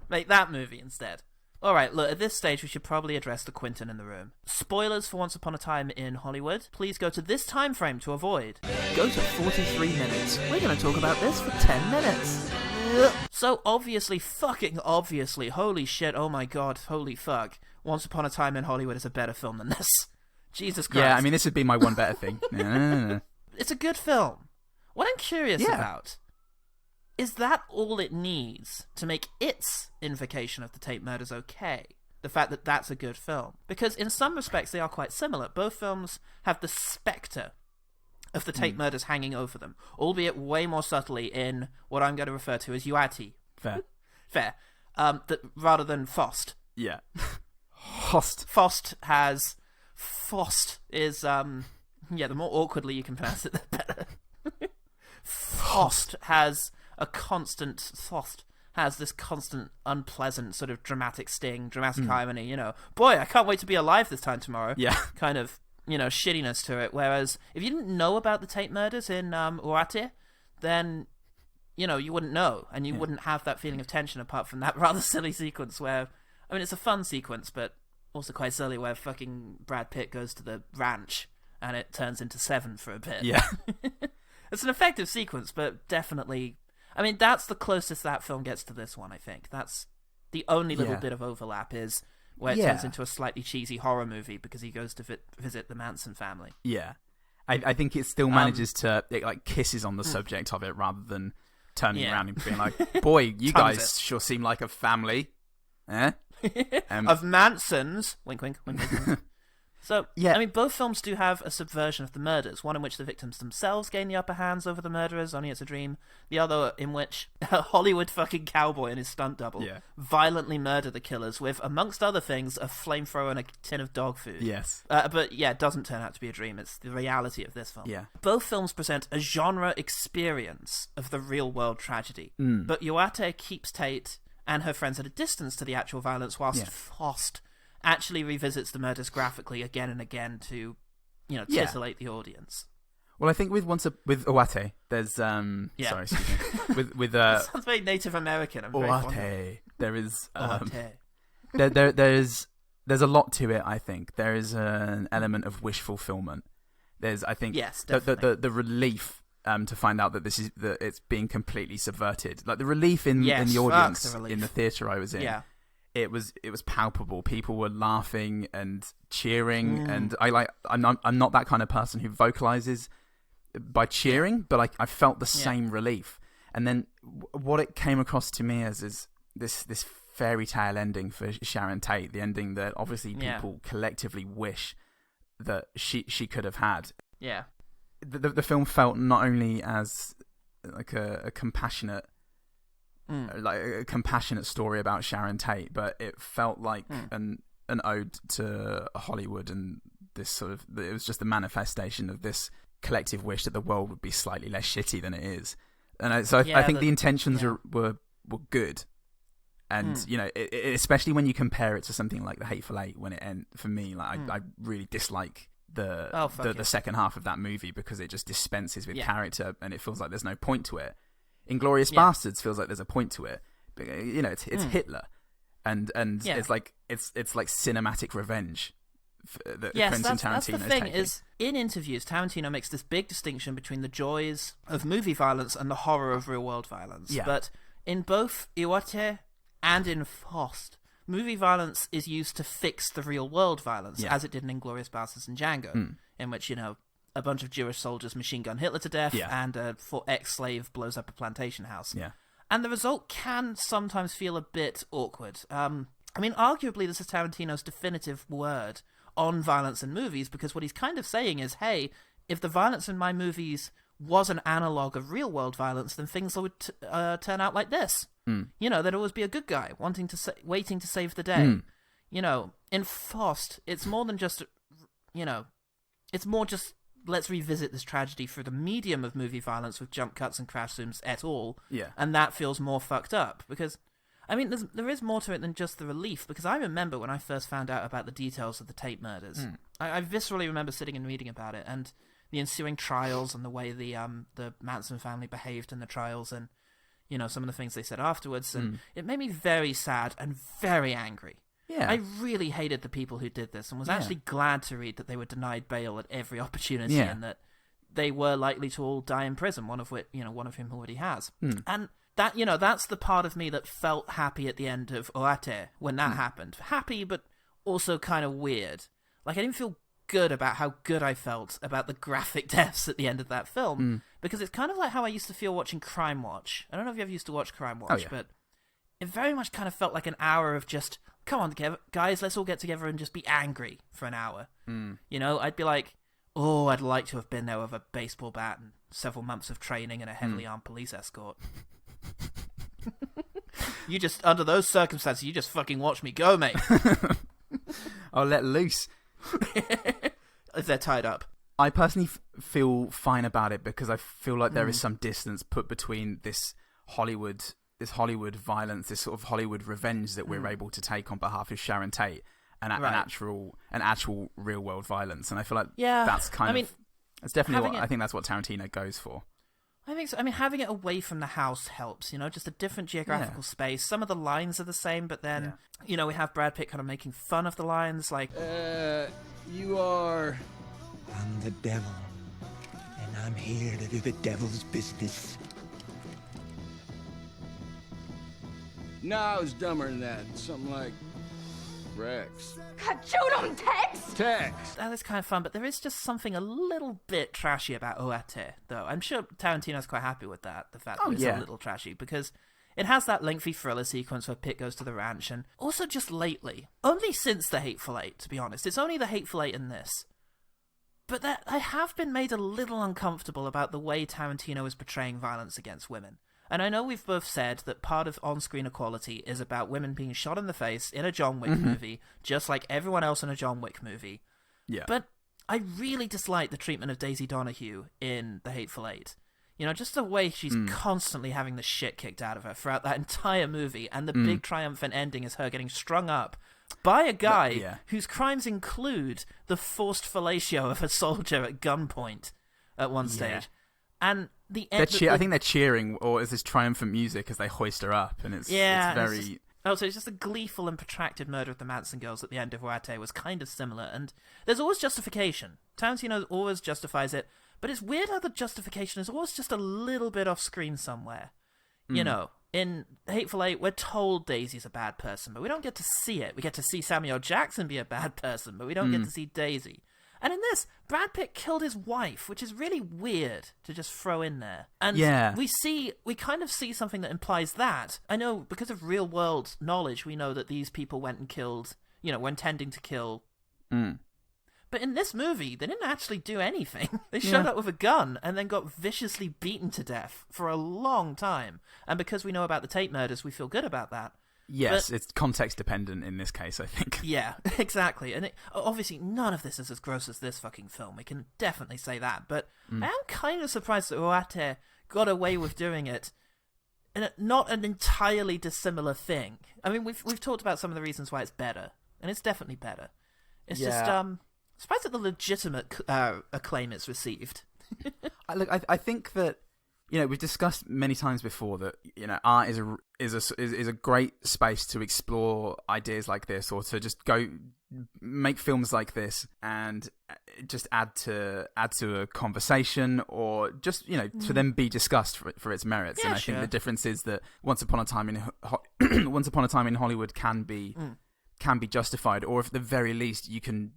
[SPEAKER 1] make that movie instead. All right, look, at this stage we should probably address the Quinton in the room. Spoilers for Once Upon a Time in Hollywood. Please go to this time frame to avoid. Go to 43 minutes. We're going to talk about this for 10 minutes. So fucking obviously, holy shit, oh my god, holy fuck, Once Upon a Time in Hollywood is a better film than this. Jesus Christ.
[SPEAKER 2] Yeah, I mean, this would be my one better thing. No.
[SPEAKER 1] It's a good film. What I'm curious about is that all it needs to make its invocation of the Tate Murders okay? The fact that that's a good film. Because in some respects they are quite similar. Both films have the spectre of the Tate Murders hanging over them, albeit way more subtly in what I'm going to refer to as Uati. Fair. Rather than Fost.
[SPEAKER 2] Yeah.
[SPEAKER 1] Fost is, the more awkwardly you can pronounce it, the better. Fost has this constant unpleasant sort of dramatic sting, dramatic irony, you know. Boy, I can't wait to be alive this time tomorrow.
[SPEAKER 2] Yeah.
[SPEAKER 1] Kind of, you know, shittiness to it. Whereas if you didn't know about the Tate Murders in Uati, then, you know, you wouldn't know, and you wouldn't have that feeling of tension apart from that rather silly sequence where, I mean, it's a fun sequence, but also quite silly, where fucking Brad Pitt goes to the ranch and it turns into Seven for a bit.
[SPEAKER 2] Yeah.
[SPEAKER 1] It's an effective sequence, but definitely... I mean, that's the closest that film gets to this one, I think. That's the only little bit of overlap is where it turns into a slightly cheesy horror movie because he goes to visit the Manson family.
[SPEAKER 2] Yeah. I think it still manages to... It, like, kisses on the subject of it rather than turning around and being like, boy, you guys sure seem like a family. Eh?
[SPEAKER 1] Of Mansons. Wink, wink, wink, wink, wink. So, I mean, both films do have a subversion of the murders. One in which the victims themselves gain the upper hands over the murderers, only it's a dream. The other in which a Hollywood fucking cowboy and his stunt double violently murder the killers with, amongst other things, a flamethrower and a tin of dog food.
[SPEAKER 2] Yes.
[SPEAKER 1] But yeah, it doesn't turn out to be a dream. It's the reality of this film.
[SPEAKER 2] Yeah.
[SPEAKER 1] Both films present a genre experience of the real-world tragedy. But Uate keeps Tate and her friends at a distance to the actual violence, whilst Fost actually revisits the murders graphically again and again to, titillate the audience.
[SPEAKER 2] Well, I think with Owate, there's sorry, excuse me. with
[SPEAKER 1] that sounds very Native American. I'm very fond of it.
[SPEAKER 2] There is
[SPEAKER 1] Owate.
[SPEAKER 2] there's a lot to it. I think there is an element of wish fulfillment. There's, I think,
[SPEAKER 1] yes, definitely.
[SPEAKER 2] the relief to find out that it's being completely subverted. Like the relief in the audience in the theater I was in. Yeah. It was palpable. People were laughing and cheering, and I'm not that kind of person who vocalizes by cheering, but I felt the same relief. And then what it came across to me as is this fairy tale ending for Sharon Tate, the ending that obviously people collectively wish that she could have had.
[SPEAKER 1] Yeah.
[SPEAKER 2] The film felt not only as like a compassionate a compassionate story about Sharon Tate, but it felt like an ode to Hollywood, and this sort of, it was just a manifestation of this collective wish that the world would be slightly less shitty than it is. And I think the intentions were good, and especially when you compare it to something like The Hateful Eight, when it for me, I really dislike the second half of that movie because it just dispenses with character, and it feels like there's no point to it. Inglourious Bastards feels like there's a point to it, but, it's Hitler, and it's like cinematic revenge.
[SPEAKER 1] Yes, that's the thing. Is in interviews, Tarantino makes this big distinction between the joys of movie violence and the horror of real world violence. Yeah. But in both Iwate and in Fost, movie violence is used to fix the real world violence, as it did in Inglourious Basterds and Django, in which, a bunch of Jewish soldiers machine gun Hitler to death, and a ex-slave blows up a plantation house. Yeah. And the result can sometimes feel a bit awkward. Arguably this is Tarantino's definitive word on violence in movies, because what he's kind of saying is, hey, if the violence in my movies was an analogue of real world violence, then things would turn out like this. There'd always be a good guy waiting to save the day. In Fost, it's more than just, it's more just, let's revisit this tragedy through the medium of movie violence with jump cuts and crash zooms et al. Yeah. And that feels more fucked up, because there is more to it than just the relief, because I remember when I first found out about the details of the Tate murders, I viscerally remember sitting and reading about it, and the ensuing trials, and the way the Manson family behaved in the trials, and some of the things they said afterwards, and it made me very sad and very angry. Yeah. I really hated the people who did this, and was actually glad to read that they were denied bail at every opportunity, and that they were likely to all die in prison, one of whom already has. And that, that's the part of me that felt happy at the end of Oate when that happened. Happy, but also kind of weird. Like, I didn't feel good about how good I felt about the graphic deaths at the end of that film, because it's kind of like how I used to feel watching Crime Watch. I don't know if you ever used to watch Crime Watch, but it very much kind of felt like an hour of just, come on, guys, let's all get together and just be angry for an hour. I'd be like, oh, I'd like to have been there with a baseball bat and several months of training and a heavily armed police escort. You just, under those circumstances, you just fucking watch me go, mate.
[SPEAKER 2] I'll let loose.
[SPEAKER 1] If they're tied up.
[SPEAKER 2] I personally feel fine about it, because I feel like there is some distance put between this Hollywood violence, this sort of Hollywood revenge that we're able to take on behalf of Sharon Tate, and an actual real world violence. And I feel like that's it's definitely I think that's what Tarantino goes for.
[SPEAKER 1] I think so. Having it away from the house helps, just a different geographical space. Some of the lines are the same, but then, we have Brad Pitt kind of making fun of the lines, like...
[SPEAKER 6] you are... I'm the devil, and I'm here to do the devil's business. No, I was dumber than that. Something like... Rex.
[SPEAKER 4] Shoot him, Tex!
[SPEAKER 6] Tex!
[SPEAKER 1] That is kind of fun, but there is just something a little bit trashy about Oate, though. I'm sure Tarantino's quite happy with that, the fact that it's a little trashy, because it has that lengthy thriller sequence where Pitt goes to the ranch, and also just lately, only since The Hateful Eight, to be honest, it's only The Hateful Eight in this, but that I have been made a little uncomfortable about the way Tarantino is portraying violence against women. And I know we've both said that part of on-screen equality is about women being shot in the face in a John Wick movie, just like everyone else in a John Wick movie. Yeah. But I really dislike the treatment of Daisy Donahue in The Hateful Eight. You know, just the way she's constantly having the shit kicked out of her throughout that entire movie, and the big triumphant ending is her getting strung up by a guy whose crimes include the forced fellatio of a soldier at gunpoint at one stage. And the end...
[SPEAKER 2] I think they're cheering, or is this triumphant music as they hoist her up, and it's very...
[SPEAKER 1] So it's just a gleeful and protracted murder of the Manson girls at the end of Tate was kind of similar, and there's always justification. Tarantino always justifies it, but it's weird how the justification is always just a little bit off screen somewhere. You know, in Hateful Eight, we're told Daisy's a bad person, but we don't get to see it. We get to see Samuel Jackson be a bad person, but we don't get to see Daisy. And in this, Brad Pitt killed his wife, which is really weird to just throw in there. And we kind of see something that implies that. I know, because of real-world knowledge, we know that these people went and killed, were intending to kill. But in this movie, they didn't actually do anything. They showed up with a gun and then got viciously beaten to death for a long time. And because we know about the Tate murders, we feel good about that.
[SPEAKER 2] Yes, it's context dependent in this case, I think.
[SPEAKER 1] Yeah, exactly. And obviously, none of this is as gross as this fucking film. We can definitely say that. But I am kind of surprised that Tate got away with doing it. And not an entirely dissimilar thing. I mean, we've talked about some of the reasons why it's better. And it's definitely better. It's just... surprised at the legitimate acclaim it's received.
[SPEAKER 2] I think that we've discussed many times before that art is a great space to explore ideas like this, or to just go make films like this and just add to a conversation, or just to then be discussed for its merits. And I think the difference is that Once Upon a Time in Hollywood can be justified, or at the very least you can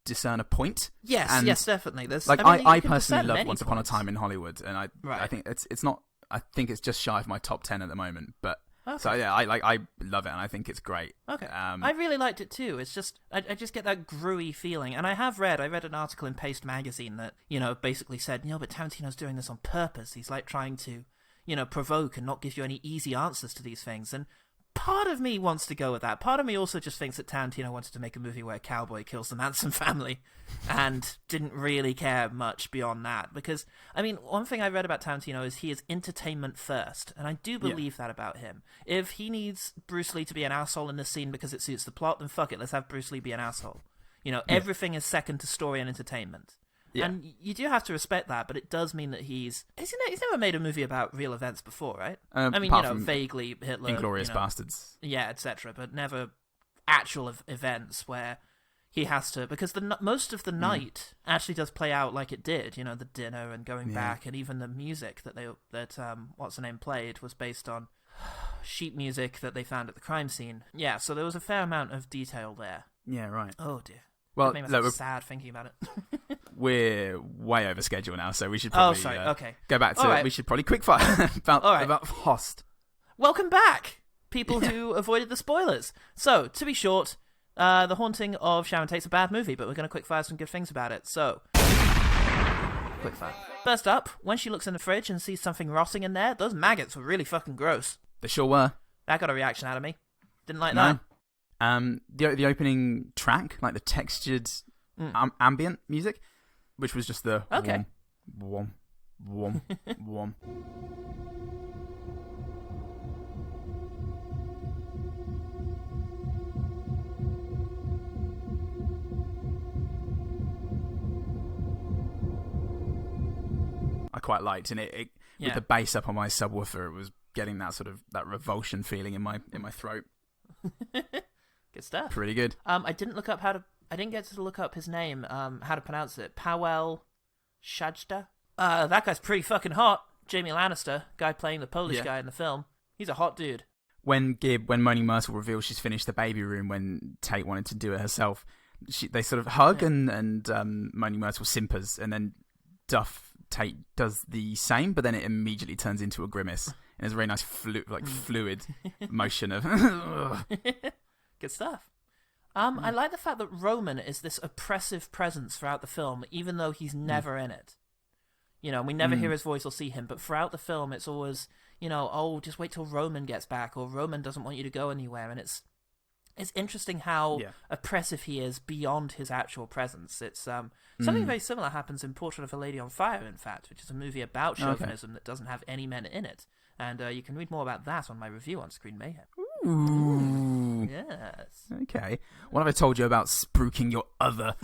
[SPEAKER 2] discern a point.
[SPEAKER 1] Yes, definitely. There's
[SPEAKER 2] I personally love Once Upon a Time in Hollywood, and I think it's not. I think it's just shy of my top 10 at the moment. But so yeah, I love it, and I think it's great.
[SPEAKER 1] Okay, I really liked it too. It's just I just get that gruey feeling, and I read an article in Paste magazine that basically said but Tarantino's doing this on purpose. He's like trying to provoke and not give you any easy answers to these things, and part of me wants to go with that. Part of me also just thinks that Tarantino wanted to make a movie where a cowboy kills the Manson family and didn't really care much beyond that. Because, I mean, one thing I read about Tarantino is he is entertainment first, and I do believe that about him. If he needs Bruce Lee to be an asshole in this scene because it suits the plot, then fuck it, let's have Bruce Lee be an asshole. Everything is second to story and entertainment. Yeah. And you do have to respect that, but it does mean that he's never made a movie about real events before, right?
[SPEAKER 2] I mean,
[SPEAKER 1] vaguely Hitler,
[SPEAKER 2] Inglourious Bastards,
[SPEAKER 1] etc., but never actual events where he has to, because most of the night actually does play out like it did. The dinner and going back, and even the music that what's her name played was based on sheet music that they found at the crime scene. Yeah, so there was a fair amount of detail there.
[SPEAKER 2] Yeah, right.
[SPEAKER 1] Oh dear.
[SPEAKER 2] Well,
[SPEAKER 1] that made me sad thinking about it.
[SPEAKER 2] We're way over schedule now, so we should probably
[SPEAKER 1] okay.
[SPEAKER 2] go back to it. We should probably quickfire about Host.
[SPEAKER 1] Welcome back, people who avoided the spoilers. So, to be short, The Haunting of Sharon Tate's a bad movie, but we're going to quickfire some good things about it. So, quickfire. First up, when she looks in the fridge and sees something rotting in there, those maggots were really fucking gross.
[SPEAKER 2] They sure were.
[SPEAKER 1] That got a reaction out of me. Didn't like that.
[SPEAKER 2] The opening track, like the textured ambient music, which was just the wom, wom, wom. I quite liked, and it with the bass up on my subwoofer, it was getting that sort of that revulsion feeling in my throat.
[SPEAKER 1] Good stuff.
[SPEAKER 2] Pretty good.
[SPEAKER 1] I didn't get to look up his name, how to pronounce it. Pawel Szajda? That guy's pretty fucking hot. Jamie Lannister, guy playing the Polish guy in the film. He's a hot dude.
[SPEAKER 2] When Moaning Myrtle reveals she's finished the baby room when Tate wanted to do it herself, they sort of hug and Moaning Myrtle simpers, and then Tate does the same, but then it immediately turns into a grimace. And there's a very nice fluid motion of...
[SPEAKER 1] Good stuff. I like the fact that Roman is this oppressive presence throughout the film, even though he's never in it. We never hear his voice or see him, but throughout the film it's always, just wait till Roman gets back, or Roman doesn't want you to go anywhere, and it's it's interesting how oppressive he is beyond his actual presence. It's something very similar happens in Portrait of a Lady on Fire, in fact, which is a movie about chauvinism that doesn't have any men in it. And you can read more about that on my review on Screen Mayhem.
[SPEAKER 2] Ooh.
[SPEAKER 1] Yes.
[SPEAKER 2] Okay. What have I told you about spruiking your other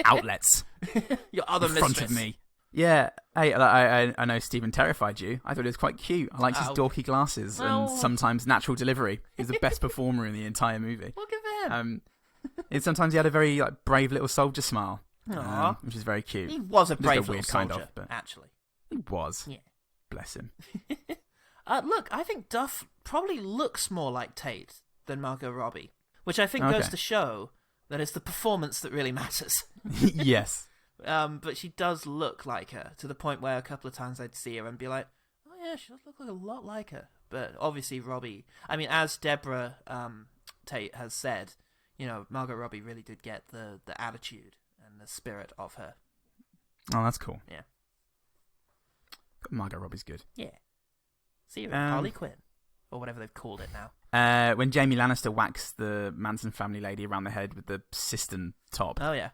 [SPEAKER 2] outlets?
[SPEAKER 1] Your other
[SPEAKER 2] in front of me. Yeah. Hey, I know Stephen terrified you. I thought it was quite cute. I liked his dorky glasses and sometimes natural delivery. He was the best performer in the entire movie.
[SPEAKER 1] Well, good for him.
[SPEAKER 2] And sometimes he had a very brave little soldier smile, which is very cute.
[SPEAKER 1] He was a brave little
[SPEAKER 2] weird
[SPEAKER 1] soldier,
[SPEAKER 2] kind of, but
[SPEAKER 1] actually.
[SPEAKER 2] He was.
[SPEAKER 1] Yeah.
[SPEAKER 2] Bless him.
[SPEAKER 1] Look, I think Duff probably looks more like Tate than Margot Robbie, which I think goes to show that it's the performance that really matters.
[SPEAKER 2] Yes.
[SPEAKER 1] But she does look like her, to the point where a couple of times I'd see her and be like, oh yeah, she does look like a lot like her. But obviously Robbie, I mean, as Deborah Tate has said, Margot Robbie really did get the attitude and the spirit of her.
[SPEAKER 2] Oh, that's cool.
[SPEAKER 1] Yeah.
[SPEAKER 2] Margot Robbie's good.
[SPEAKER 1] Yeah. See her, Harley Quinn, or whatever they've called it
[SPEAKER 2] now. When Jamie Lannister whacks the Manson family lady around the head with the cistern top.
[SPEAKER 1] Oh yeah.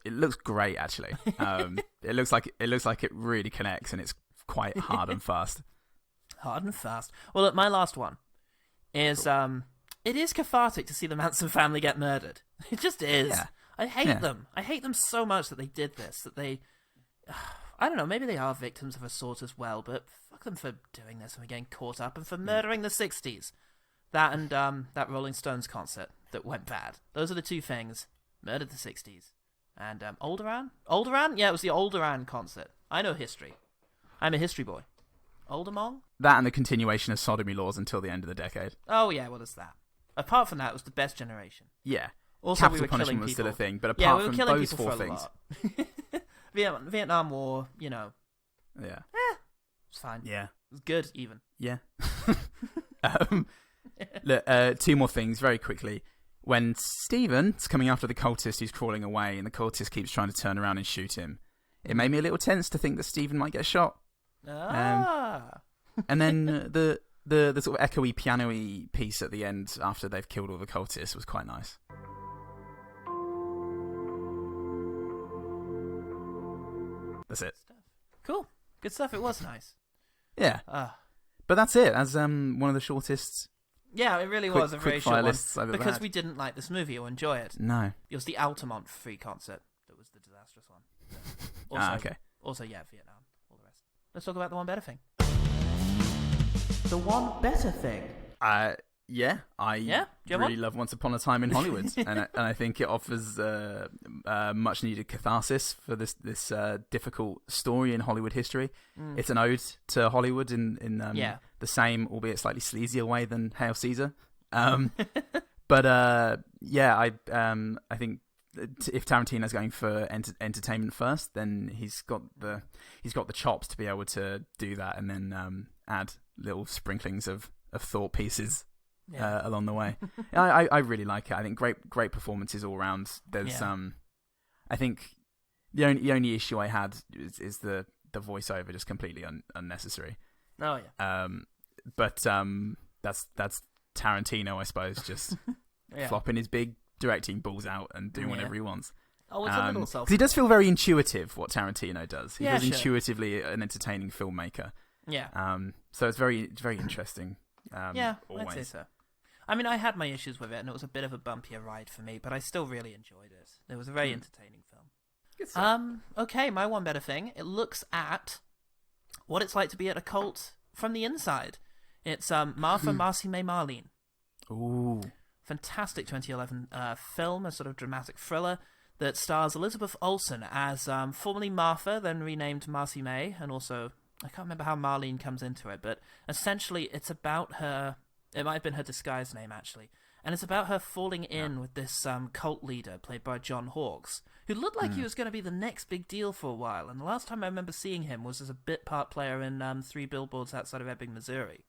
[SPEAKER 2] It looks great, actually. It looks like it really connects, and it's quite hard and fast.
[SPEAKER 1] Hard and fast. Well, look, my last one is it is cathartic to see the Manson family get murdered. It just is.
[SPEAKER 2] Yeah.
[SPEAKER 1] I hate them. I hate them so much that they did this. That they, I don't know. Maybe they are victims of a sort as well, but fuck them for doing this and for getting caught up and for murdering the '60s. That and that Rolling Stones concert that went bad. Those are the two things. Murdered the '60s. And Alderaan? Alderaan? Yeah, it was the Alderaan concert. I know history. I'm a history boy. Aldermong?
[SPEAKER 2] That and the continuation of sodomy laws until the end of the decade.
[SPEAKER 1] Oh yeah, what is that? Apart from that, it was the best generation.
[SPEAKER 2] Yeah.
[SPEAKER 1] Also,
[SPEAKER 2] Capital
[SPEAKER 1] we were
[SPEAKER 2] punishment
[SPEAKER 1] killing
[SPEAKER 2] was
[SPEAKER 1] people.
[SPEAKER 2] still a thing, but apart from those
[SPEAKER 1] people
[SPEAKER 2] four
[SPEAKER 1] for a
[SPEAKER 2] things.
[SPEAKER 1] lot. Vietnam War,
[SPEAKER 2] Yeah.
[SPEAKER 1] It's fine.
[SPEAKER 2] Yeah.
[SPEAKER 1] It was good, even.
[SPEAKER 2] Yeah. Look, two more things very quickly. When Stephen's coming after the cultist who's crawling away and the cultist keeps trying to turn around and shoot him, it made me a little tense to think that Stephen might get shot. And then the sort of echoey, piano-y piece at the end after they've killed all the cultists was quite nice. That's it.
[SPEAKER 1] Cool. Good stuff. It was nice.
[SPEAKER 2] Yeah. But that's it. As one of the shortest...
[SPEAKER 1] Yeah, it really was a very short one. Because
[SPEAKER 2] had.
[SPEAKER 1] we didn't like this movie or enjoy it.
[SPEAKER 2] No.
[SPEAKER 1] It was the Altamont free concert that was the disastrous one. Also, Also, yeah, Vietnam. All the rest. Let's talk about the one better thing. The one better thing.
[SPEAKER 2] Yeah, I really love Once Upon a Time in Hollywood, and I think it offers much needed catharsis for this difficult story in Hollywood history. It's an ode to Hollywood in the same, albeit slightly sleazier way than Hail Caesar. But I think if Tarantino's going for entertainment first, then he's got the chops to be able to do that, and then add little sprinklings of thought pieces. Along the way. I really like it. I think great performances all around. There's I think the only issue I had is the voiceover, just completely unnecessary.
[SPEAKER 1] Oh yeah.
[SPEAKER 2] But that's Tarantino, I suppose, just flopping his big directing balls out and doing whatever he wants.
[SPEAKER 1] Oh, it's a little self.
[SPEAKER 2] Because he does feel very intuitive, what Tarantino does. He feels intuitively an entertaining filmmaker.
[SPEAKER 1] Yeah.
[SPEAKER 2] So it's very interesting.
[SPEAKER 1] Always. I'd say so. I mean, I had my issues with it, and it was a bit of a bumpier ride for me, but I still really enjoyed it. It was a very entertaining film.
[SPEAKER 2] Good stuff.
[SPEAKER 1] Okay, my one better thing. It looks at what it's like to be at a cult from the inside. It's Martha Marcy May Marlene.
[SPEAKER 2] Ooh.
[SPEAKER 1] Fantastic 2011 film, a sort of dramatic thriller that stars Elizabeth Olsen as formerly Martha, then renamed Marcy May, and also, I can't remember how Marlene comes into it, but essentially it's about her... It might have been her disguised name, actually. And it's about her falling in with this cult leader, played by John Hawkes, who looked like he was going to be the next big deal for a while. And the last time I remember seeing him was as a bit part player in 3 Billboards Outside of Ebbing, Missouri.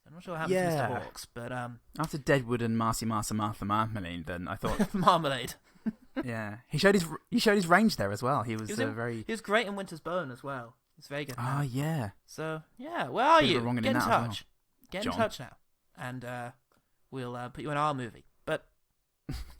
[SPEAKER 1] I'm not sure what happened to Mr. Hawkes, but...
[SPEAKER 2] After Deadwood and Marcy Martha Marmalade, then I thought...
[SPEAKER 1] Marmalade.
[SPEAKER 2] Yeah. He showed his range there as well. He was very...
[SPEAKER 1] He was great in Winter's Bone as well. He's very good.
[SPEAKER 2] Oh, yeah.
[SPEAKER 1] So, yeah, where are you? Get in touch.
[SPEAKER 2] Well.
[SPEAKER 1] Get in touch now. And we'll put you in our movie. But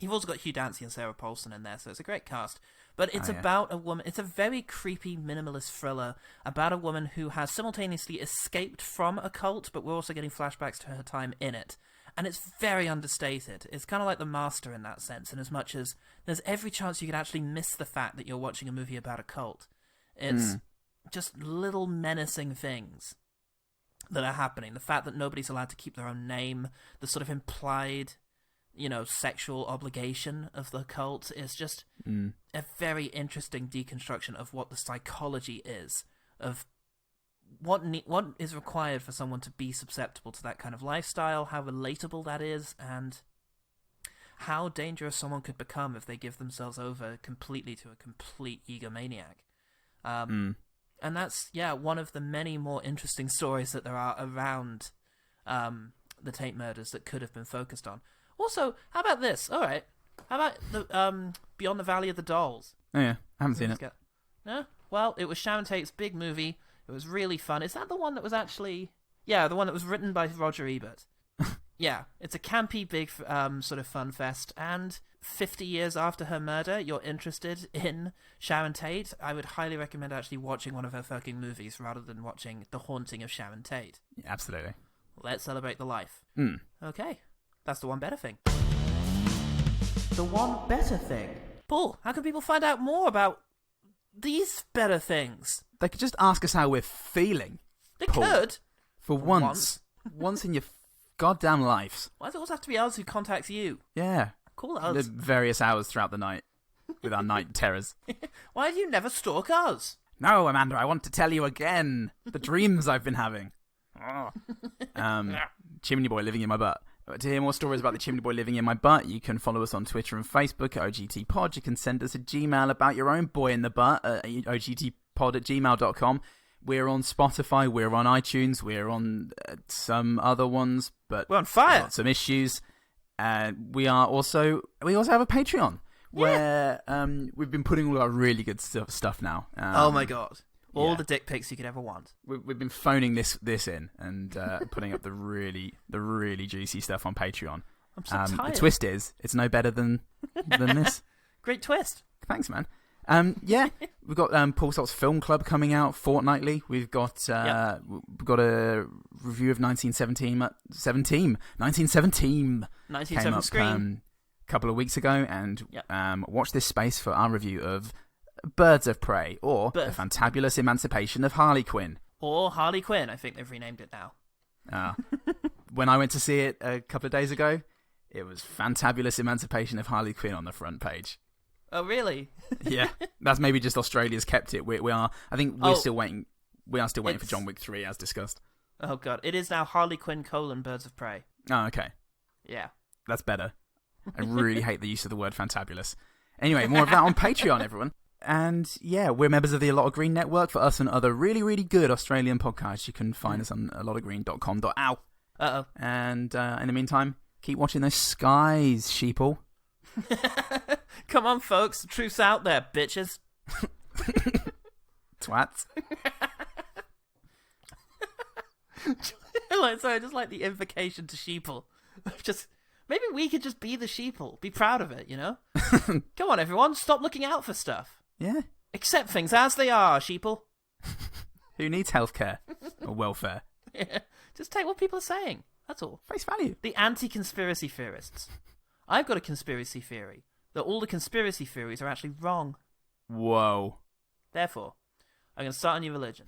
[SPEAKER 1] You've also got Hugh Dancy and Sarah Paulson in there, so it's a great cast. But it's
[SPEAKER 2] Oh, yeah.
[SPEAKER 1] about a woman. It's a very creepy, minimalist thriller about a woman who has simultaneously escaped from a cult, but we're also getting flashbacks to her time in it. And it's very understated. It's kind of like The Master in that sense, in as much as there's every chance you could actually miss the fact that you're watching a movie about a cult. It's just little menacing things that are happening. The fact that nobody's allowed to keep their own name, the sort of implied, sexual obligation of the cult is just a very interesting deconstruction of what the psychology is, of what is required for someone to be susceptible to that kind of lifestyle, how relatable that is, and how dangerous someone could become if they give themselves over completely to a complete egomaniac. And that's, one of the many more interesting stories that there are around the Tate murders that could have been focused on. Also, how about this? All right. How about the Beyond the Valley of the Dolls?
[SPEAKER 2] Oh, yeah. I haven't seen it.
[SPEAKER 1] No? Well, it was Sharon Tate's big movie. It was really fun. Is that the one that was actually... Yeah, the one that was written by Roger Ebert. Yeah, it's a campy, big sort of fun fest. And 50 years after her murder, you're interested in Sharon Tate, I would highly recommend actually watching one of her fucking movies rather than watching The Haunting of Sharon Tate.
[SPEAKER 2] Yeah, absolutely.
[SPEAKER 1] Let's celebrate the life. Okay, that's the one better thing. The one better thing. Paul, how can people find out more about these better things?
[SPEAKER 2] They could just ask us how we're feeling.
[SPEAKER 1] They
[SPEAKER 2] Paul.
[SPEAKER 1] could.
[SPEAKER 2] For once. Once in your goddamn lives.
[SPEAKER 1] Why does it always have to be us who contacts you?
[SPEAKER 2] Yeah.
[SPEAKER 1] Call
[SPEAKER 2] At
[SPEAKER 1] us.
[SPEAKER 2] various hours throughout the night with our night terrors.
[SPEAKER 1] Why do you never stalk us?
[SPEAKER 2] No, Amanda, I want to tell you again the dreams I've been having. Chimney Boy living in my butt. To hear more stories about the Chimney Boy living in my butt, you can follow us on Twitter and Facebook at ogtpod. You can send us a Gmail about your own boy in the butt at ogtpod@gmail.com. We're on Spotify, we're on iTunes, we're on some other ones, but
[SPEAKER 1] we're on fire.
[SPEAKER 2] Got some issues. We also have a Patreon where we've been putting all our really good stuff now.
[SPEAKER 1] Oh my god. All the dick pics you could ever want.
[SPEAKER 2] We've been phoning this in and putting up the really juicy stuff on Patreon.
[SPEAKER 1] I'm so tired.
[SPEAKER 2] The twist is, it's no better than this.
[SPEAKER 1] Great twist.
[SPEAKER 2] Thanks, man. We've got Paul Salt's Film Club coming out fortnightly. We've got a review of 1917 came up
[SPEAKER 1] Scream.
[SPEAKER 2] a couple of weeks ago, and watch this space for our review of Birds of Prey, or The Fantabulous Emancipation of Harley Quinn.
[SPEAKER 1] Or Harley Quinn, I think they've renamed it now.
[SPEAKER 2] When I went to see it a couple of days ago, it was Fantabulous Emancipation of Harley Quinn on the front page.
[SPEAKER 1] Oh, really?
[SPEAKER 2] Yeah, that's maybe just Australia's kept it. I think we're still waiting. We are still waiting for John Wick 3, as discussed.
[SPEAKER 1] Oh god, it is now Harley Quinn : Birds of Prey.
[SPEAKER 2] Oh, okay.
[SPEAKER 1] Yeah,
[SPEAKER 2] that's better. I really hate the use of the word fantabulous. Anyway, more of that on Patreon, everyone. And yeah, we're members of the A Lot of Green Network. For us and other really, really good Australian podcasts, you can find us on alotofgreen.com.au.
[SPEAKER 1] Uh-oh.
[SPEAKER 2] And in the meantime, keep watching those skies, sheeple.
[SPEAKER 1] Come on, folks. The truth's out there, bitches.
[SPEAKER 2] Twats.
[SPEAKER 1] Just like the invocation to sheeple. Maybe we could just be the sheeple. Be proud of it, you know? Come on, everyone. Stop looking out for stuff.
[SPEAKER 2] Yeah.
[SPEAKER 1] Accept things as they are, sheeple.
[SPEAKER 2] Who needs healthcare or welfare?
[SPEAKER 1] Yeah. Just take what people are saying. That's all.
[SPEAKER 2] Face value.
[SPEAKER 1] The anti-conspiracy theorists. I've got a conspiracy theory that all the conspiracy theories are actually wrong.
[SPEAKER 2] Whoa.
[SPEAKER 1] Therefore, I'm going to start a new religion.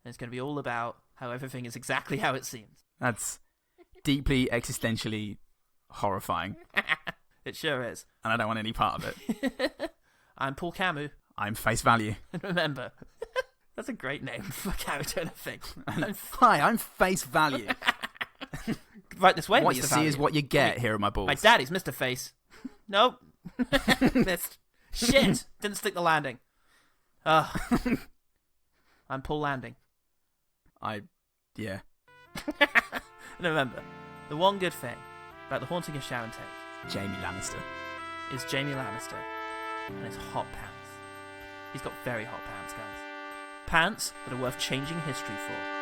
[SPEAKER 1] And it's going to be all about how everything is exactly how it seems.
[SPEAKER 2] That's deeply existentially horrifying.
[SPEAKER 1] It sure is.
[SPEAKER 2] And I don't want any part of it.
[SPEAKER 1] I'm Paul Camus.
[SPEAKER 2] I'm Face Value.
[SPEAKER 1] And remember, that's a great name for a character in a thing.
[SPEAKER 2] Hi, I'm Face Value.
[SPEAKER 1] Right this way,
[SPEAKER 2] what
[SPEAKER 1] Mr.
[SPEAKER 2] you
[SPEAKER 1] Value.
[SPEAKER 2] see is what you get. Here are my balls.
[SPEAKER 1] My daddy's Mr. Face. Nope. Missed. Shit. Didn't stick the landing. I'm Paul Landing.
[SPEAKER 2] Yeah.
[SPEAKER 1] And remember, the one good thing about The Haunting of Sharon Tate,
[SPEAKER 2] Jamie Lannister,
[SPEAKER 1] is Jamie Lannister and his hot pants. He's got very hot pants, guys. Pants that are worth changing history for.